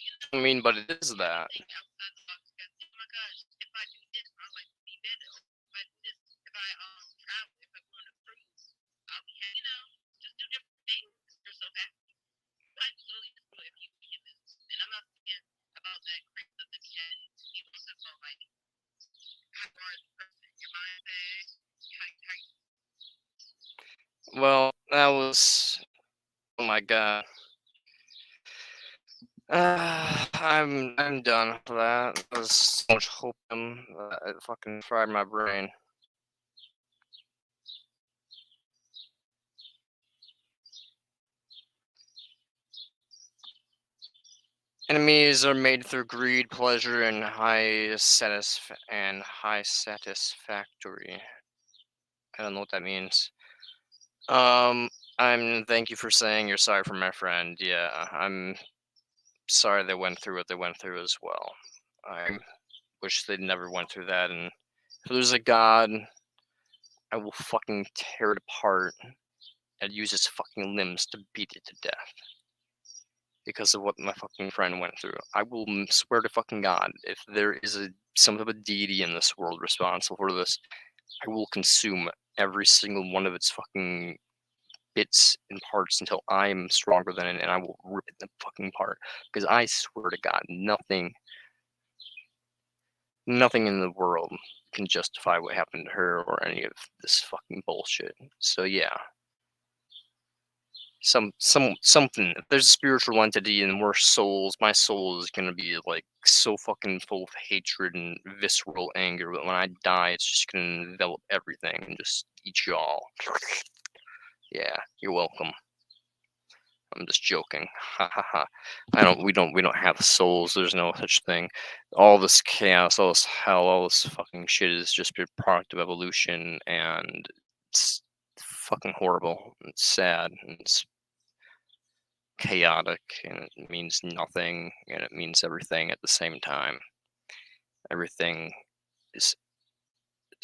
you know, I mean, but it is that. think outside the box. Because, oh my gosh, if I do this, I'll like be better. If I do this, if I travel, if I go on a cruise, I'll be happy. You know, just do different things. You're so happy. Life is literally just good if you be in this. And I'm not saying about that crazy stuff that we had. We also about like how you are as a person, your mindset, how you. Well, that was. Oh my god. I'm done with that. That was so much hopium. It fucking fried my brain. Enemies are made through greed, pleasure, and high satisfactory. I don't know what that means. Thank you for saying you're sorry for my friend. Yeah, I'm sorry they went through what they went through as well. I wish they'd never went through that. And if there's a god, I will fucking tear it apart and use its fucking limbs to beat it to death because of what my fucking friend went through. I will swear to fucking God, if there is some of a deity in this world responsible for this, I will consume every single one of its fucking bits and parts until I'm stronger than it, and I will rip it fucking apart. Because I swear to God, nothing in the world can justify what happened to her or any of this fucking bullshit. So yeah, something. If there's a spiritual entity and we're souls, my soul is gonna be like so fucking full of hatred and visceral anger that when I die, it's just gonna envelop everything and just eat you all. Yeah, you're welcome. I'm just joking. Ha ha ha. We don't have souls. There's no such thing. All this chaos, all this hell, all this fucking shit is just a product of evolution, and it's fucking horrible. It's sad. And it's chaotic, and it means nothing, and it means everything at the same time. Everything is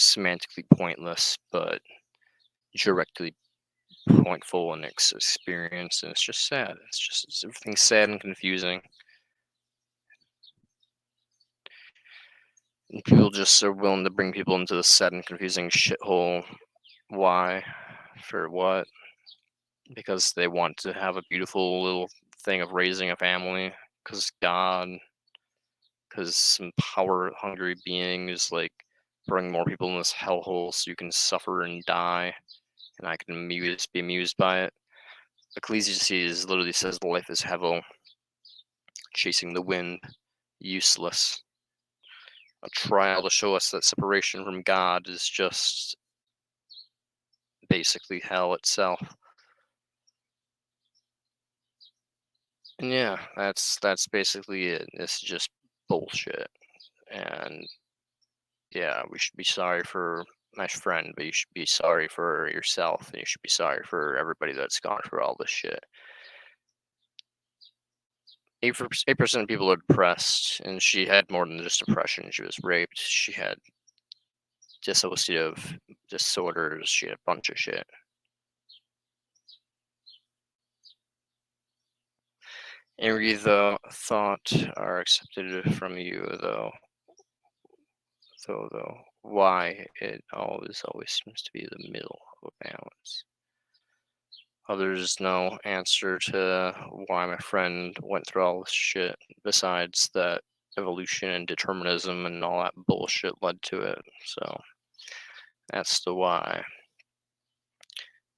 semantically pointless, but directly pointful in its experience, and it's just sad. Everything's sad and confusing. And people just are willing to bring people into this sad and confusing shithole. Why? For what? Because they want to have a beautiful little thing of raising a family. Because God. Because some power hungry beings like bring more people in this hellhole so you can suffer and die. And I can be amused by it. Ecclesiastes literally says life is hevel, chasing the wind, useless. A trial to show us that separation from God is just basically hell itself. And yeah, that's basically it. It's just bullshit. And yeah, we should be sorry for my friend, but you should be sorry for yourself, and you should be sorry for everybody that's gone through all this shit. 8% of people are depressed, and she had more than just depression. She was raped. She had dissociative disorders. She had a bunch of shit. Every thought are accepted from you, though. Though, why it always seems to be the middle of a balance. There's no answer to why my friend went through all this shit, besides that evolution and determinism and all that bullshit led to it. So that's the why.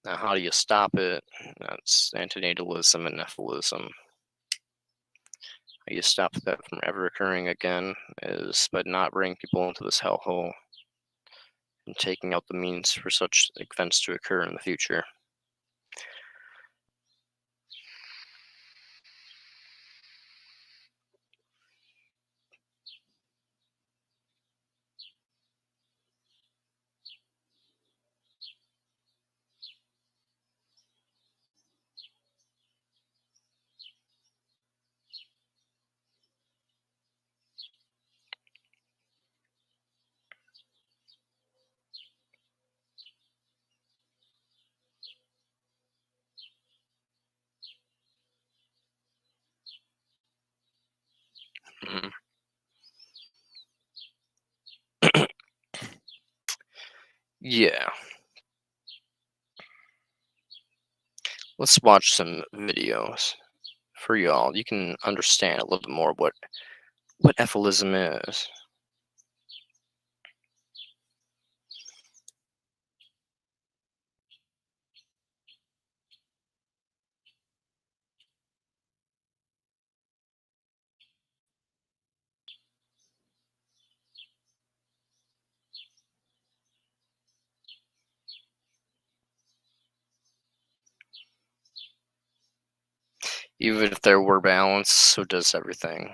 Now, how do you stop it? That's antinatalism and nephilism. How you stop that from ever occurring again is by not bringing people into this hellhole and taking out the means for such events to occur in the future. Yeah. Let's watch some videos for y'all. You can understand a little bit more what ephilism is. Even if there were balance, so does everything.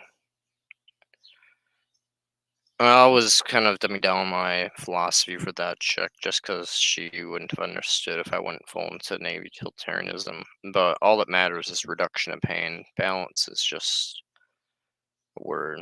I was kind of dumbing down my philosophy for that chick just because she wouldn't have understood if I went full into neo utilitarianism. But all that matters is reduction of pain. Balance is just a word.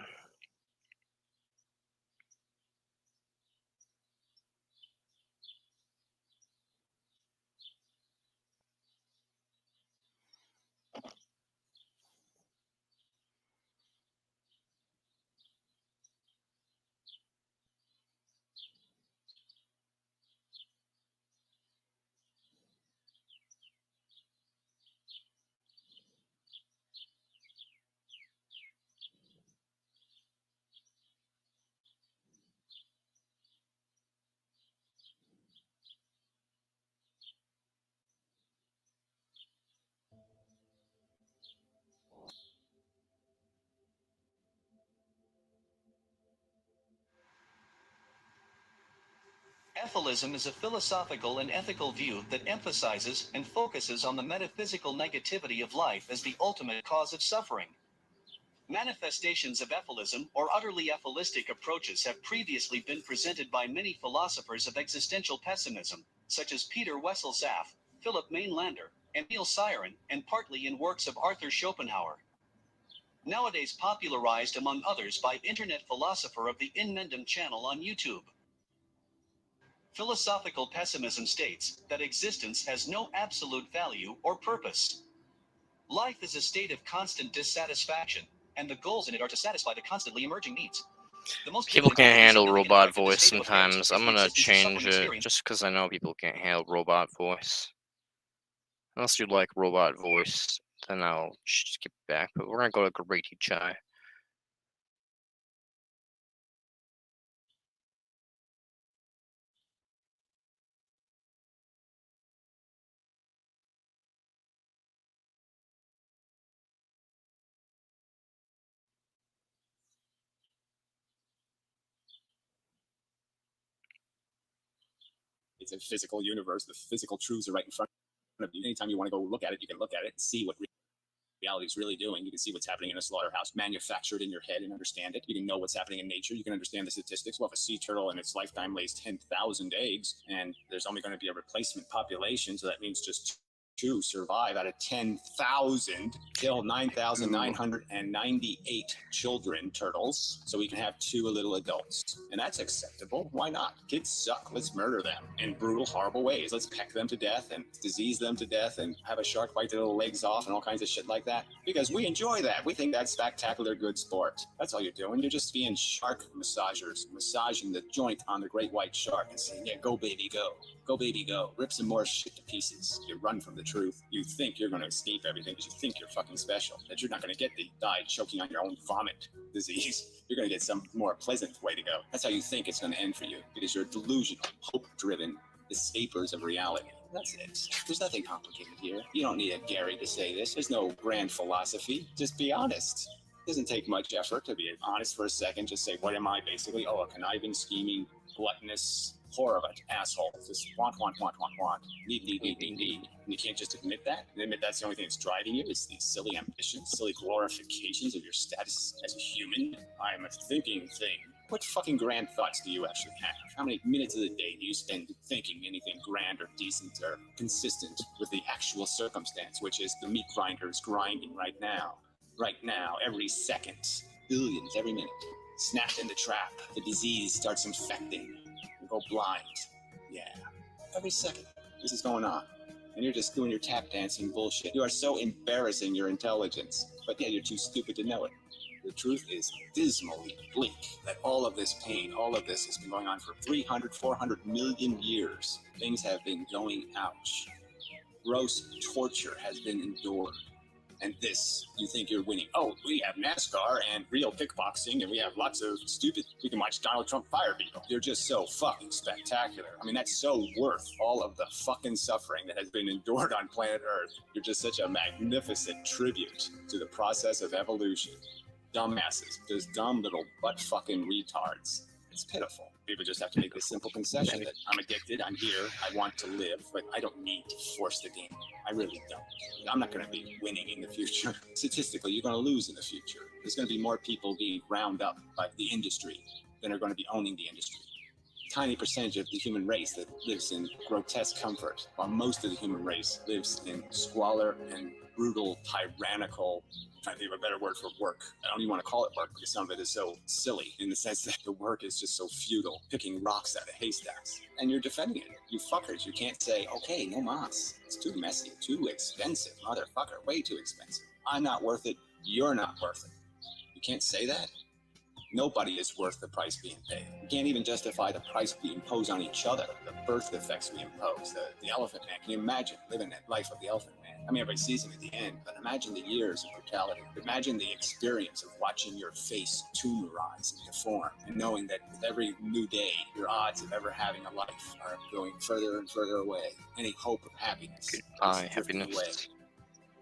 Ethilism is a philosophical and ethical view that emphasizes and focuses on the metaphysical negativity of life as the ultimate cause of suffering. Manifestations of ethilism or utterly ethilistic approaches have previously been presented by many philosophers of existential pessimism, such as Peter Wessel-Saff, Philip Mainlander, and Emil Cioran, and partly in works of Arthur Schopenhauer. Nowadays popularized among others by internet philosopher of the Inmendum channel on YouTube. Philosophical pessimism states that existence has no absolute value or purpose. Life is a state of constant dissatisfaction, and the goals in it are to satisfy the constantly emerging needs. The most People difficult can't and handle significant robot effect of this voice state of affairs sometimes. is I'm the gonna existence of suffering change it experience. just because I know people can't handle robot voice. Unless you like robot voice, then I'll skip back. But we're gonna go to Grady Chai. It's a physical universe. The physical truths are right in front of you. Anytime you want to go look at it, you can look at it and see what reality is really doing. You can see what's happening in a slaughterhouse, manufactured in your head and understand it. You can know what's happening in nature. You can understand the statistics. Well, if a sea turtle in its lifetime lays 10,000 eggs and there's only going to be a replacement population, so that means just 2 survive out of 10,000, kill 9,998 children turtles, so we can have 2 little adults. And that's acceptable. Why not? Kids suck. Let's murder them in brutal, horrible ways. Let's peck them to death and disease them to death and have a shark bite their little legs off and all kinds of shit like that. Because we enjoy that. We think that's spectacular good sport. That's all you're doing. You're just being shark massagers, massaging the joint on the great white shark and saying, yeah, go baby, go. Go baby, go. Rip some more shit to pieces. You run from the truth. You think you're going to escape everything because you think you're fucking special. That you're not going to get the die choking on your own vomit disease. You're going to get some more pleasant way to go. That's how you think it's going to end for you because you're delusional, hope-driven escapers of reality. That's it. There's nothing complicated here. You don't need a Gary to say this. There's no grand philosophy. Just be honest. It doesn't take much effort to be honest for a second. Just say, what am I basically? Oh, a conniving, scheming, gluttonous whore of an asshole. Just want. Need. And you can't just admit that. And admit that's the only thing that's driving you. It's these silly ambitions, silly glorifications of your status as a human. I am a thinking thing. What fucking grand thoughts do you actually have? How many minutes of the day do you spend thinking anything grand or decent or consistent with the actual circumstance, which is the meat grinders grinding right now? Right now, every second, billions every minute. Snapped in the trap. The disease starts infecting. You go blind. Yeah. Every second, this is going on. And you're just doing your tap dancing bullshit. You are so embarrassing your intelligence. But yeah, you're too stupid to know it. The truth is dismally bleak that all of this pain, all of this has been going on for 300, 400 million years. Things have been going ouch. Gross torture has been endured. And this, you think you're winning. Oh, we have NASCAR and real kickboxing, and we have lots of stupid. We can watch Donald Trump fire people. You're just so fucking spectacular. I mean, that's so worth all of the fucking suffering that has been endured on planet Earth. You're just such a magnificent tribute to the process of evolution. Dumbasses, just dumb little butt fucking retards. It's pitiful. People just have to make this simple concession that I'm addicted, I'm here, I want to live, but I don't need to force the game. I really don't. I'm not going to be winning in the future. Statistically, you're going to lose in the future. There's going to be more people being ground up by the industry than are going to be owning the industry. Tiny percentage of the human race that lives in grotesque comfort, while most of the human race lives in squalor and brutal, tyrannical, I'm trying to think of a better word for work. I don't even want to call it work because some of it is so silly in the sense that the work is just so futile, picking rocks out of haystacks. And you're defending it. You fuckers, you can't say, okay, no mas. It's too messy, too expensive, motherfucker, way too expensive. I'm not worth it, you're not worth it. You can't say that? Nobody is worth the price being paid. We can't even justify the price we impose on each other, the birth defects we impose, the elephant man. Can you imagine living that life of the elephant man? I mean, everybody sees him at the end, but imagine the years of brutality. Imagine the experience of watching your face tumorize and deform, and knowing that with every new day, your odds of ever having a life are going further and further away. Any hope of happiness is drifting away. Happiness.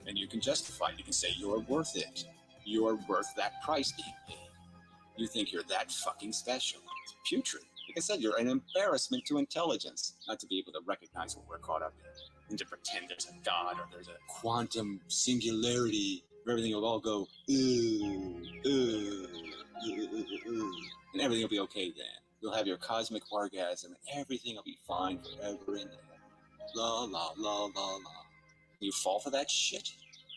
And you can justify it. You can say you're worth it. You're worth that price being paid. You think you're that fucking special. It's putrid. Like I said, you're an embarrassment to intelligence. Not to be able to recognize what we're caught up in. And to pretend there's a god or there's a quantum singularity where everything will all go, and everything will be okay then. You'll have your cosmic orgasm and everything will be fine forever and ever. La, la, la, la, la. You fall for that shit?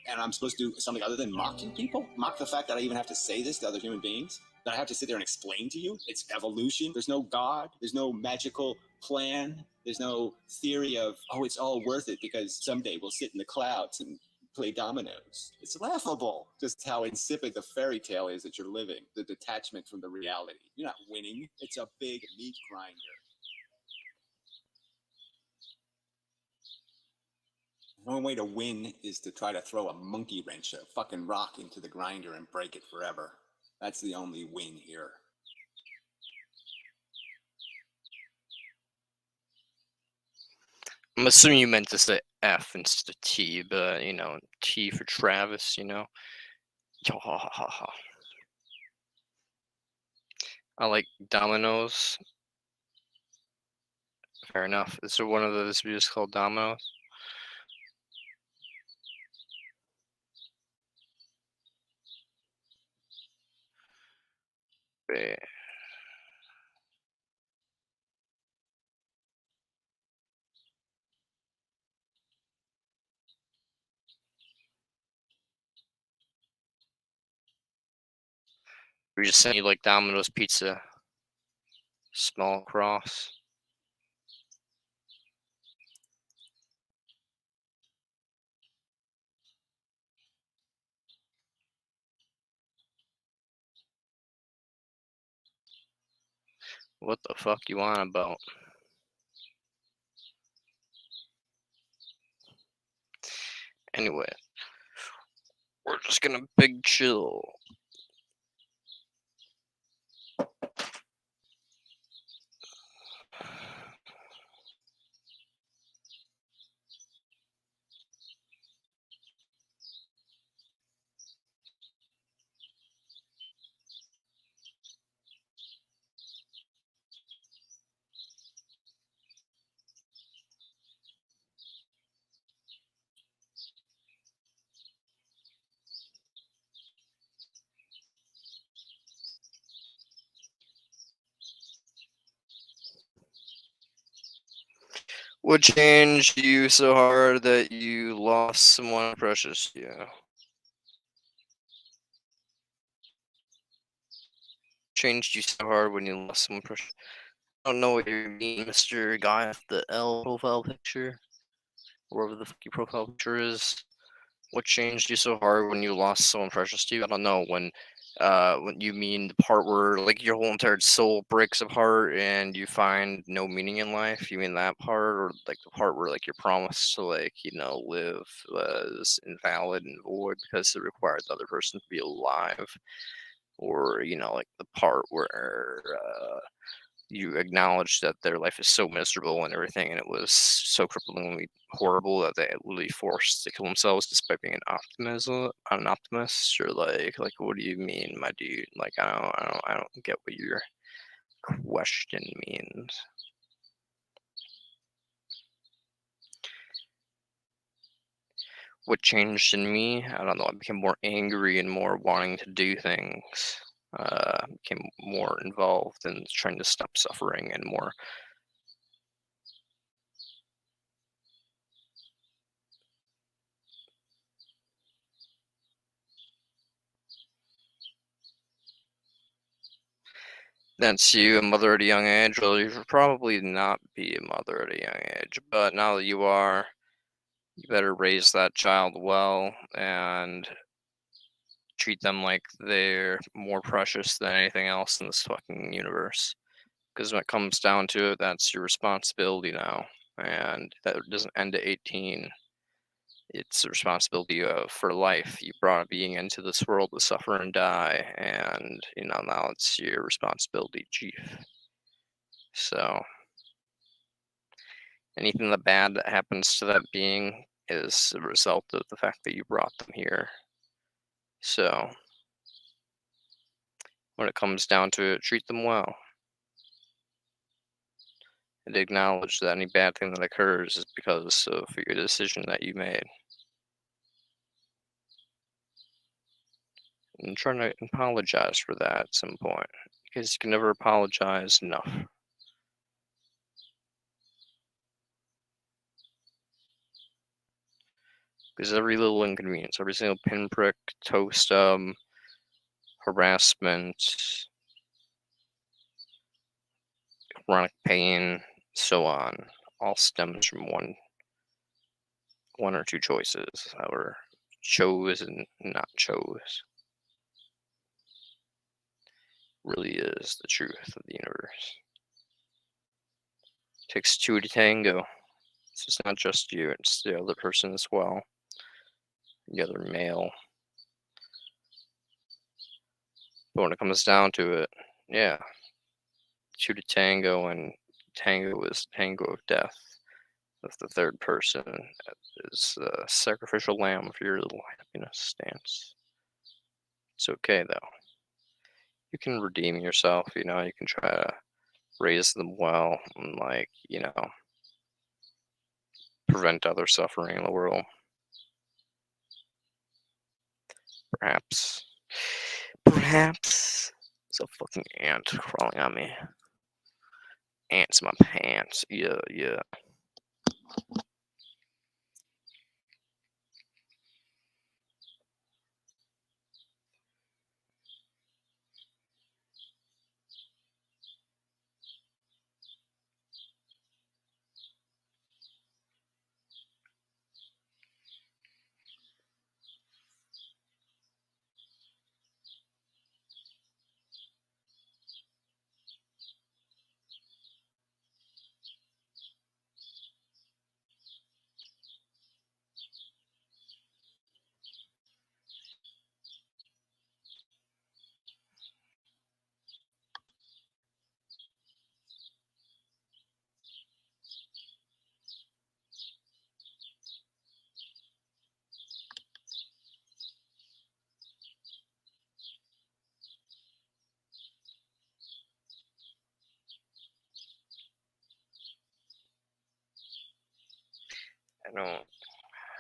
And I'm supposed to do something other than mock you people? Mock the fact that I even have to say this to other human beings? That I have to sit there and explain to you? It's evolution. There's no God. There's no magical plan. There's no theory of, oh, it's all worth it because someday we'll sit in the clouds and play dominoes. It's laughable just how insipid the fairy tale is that you're living, the detachment from the reality. You're not winning. It's a big meat grinder. The only way to win is to try to throw a monkey wrench, a fucking rock into the grinder and break it forever. That's the only win here. I'm assuming you meant to say F instead of T, but, you know, T for Travis, you know. I like dominoes. Fair enough. Is there one of those videos called Dominoes? Yeah. We're just saying you like Domino's pizza. Small cross. What the fuck you on about? Anyway, we're just gonna big chill. What changed you so hard that you lost someone precious to you? Changed you so hard when you lost someone precious? I don't know what you mean, Mr. Guy with the L profile picture. Wherever the fuck your profile picture is. What changed you so hard when you lost someone precious to you? I don't know. When When you mean the part where like your whole entire soul breaks apart and you find no meaning in life? You mean that part, or like the part where like your promise to like live was invalid and void because it required the other person to be alive, or like the part where you acknowledge that their life is so miserable and everything, and it was so cripplingly horrible that they really forced to kill themselves despite being an optimist, or like what do you mean, my dude? Like I don't get what your question means. What changed in me? I don't know. I became more angry and more wanting to do things. Became more involved in trying to stop suffering and more. That's you, a mother at a young age. Well, you should probably not be a mother at a young age, but now that you are, you better raise that child well and treat them like they're more precious than anything else in this fucking universe. Because when it comes down to it, that's your responsibility now, and that doesn't end at 18. It's a responsibility for life. You brought a being into this world to suffer and die, and now it's your responsibility, chief. So anything that bad that happens to that being is a result of the fact that you brought them here. So when it comes down to it, treat them well and acknowledge that any bad thing that occurs is because of your decision that you made. And try to apologize for that at some point, because you can never apologize enough. Because every little inconvenience, every single pinprick, toe stub, harassment, chronic pain, so on, all stems from one or two choices that were chose and not chose. Really is the truth of the universe. It takes two to tango. So it's not just you, it's the other person as well. The other male. But when it comes down to it, yeah, two to tango, and tango is tango of death. If the third person is the sacrificial lamb for your little happiness stance. It's okay though. You can redeem yourself, you can try to raise them well and prevent other suffering in the world. Perhaps. Perhaps. It's a fucking ant crawling on me. Ants in my pants. Yeah, yeah.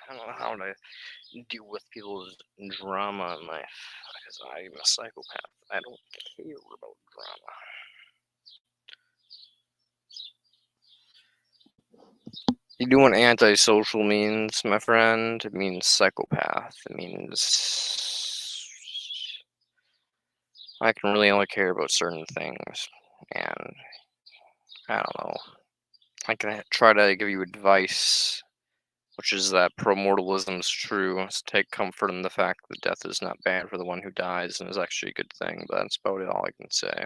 I don't know how to deal with people's drama in life, because I'm a psychopath. I don't care about drama. You know what antisocial means, my friend? It means psychopath. It means I can really only care about certain things, and I don't know. I can try to give you advice which is that promortalism is true. So take comfort in the fact that death is not bad for the one who dies and is actually a good thing. But that's about all I can say.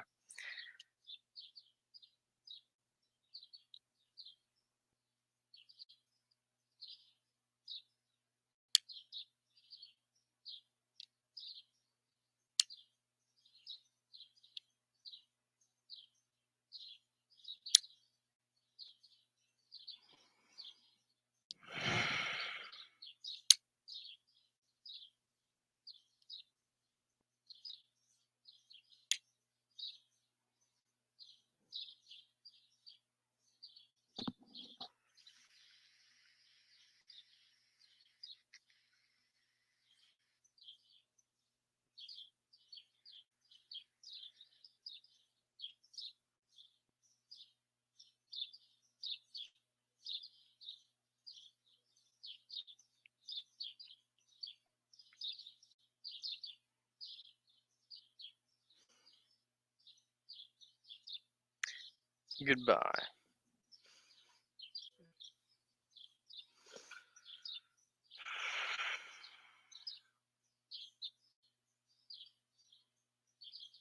Goodbye.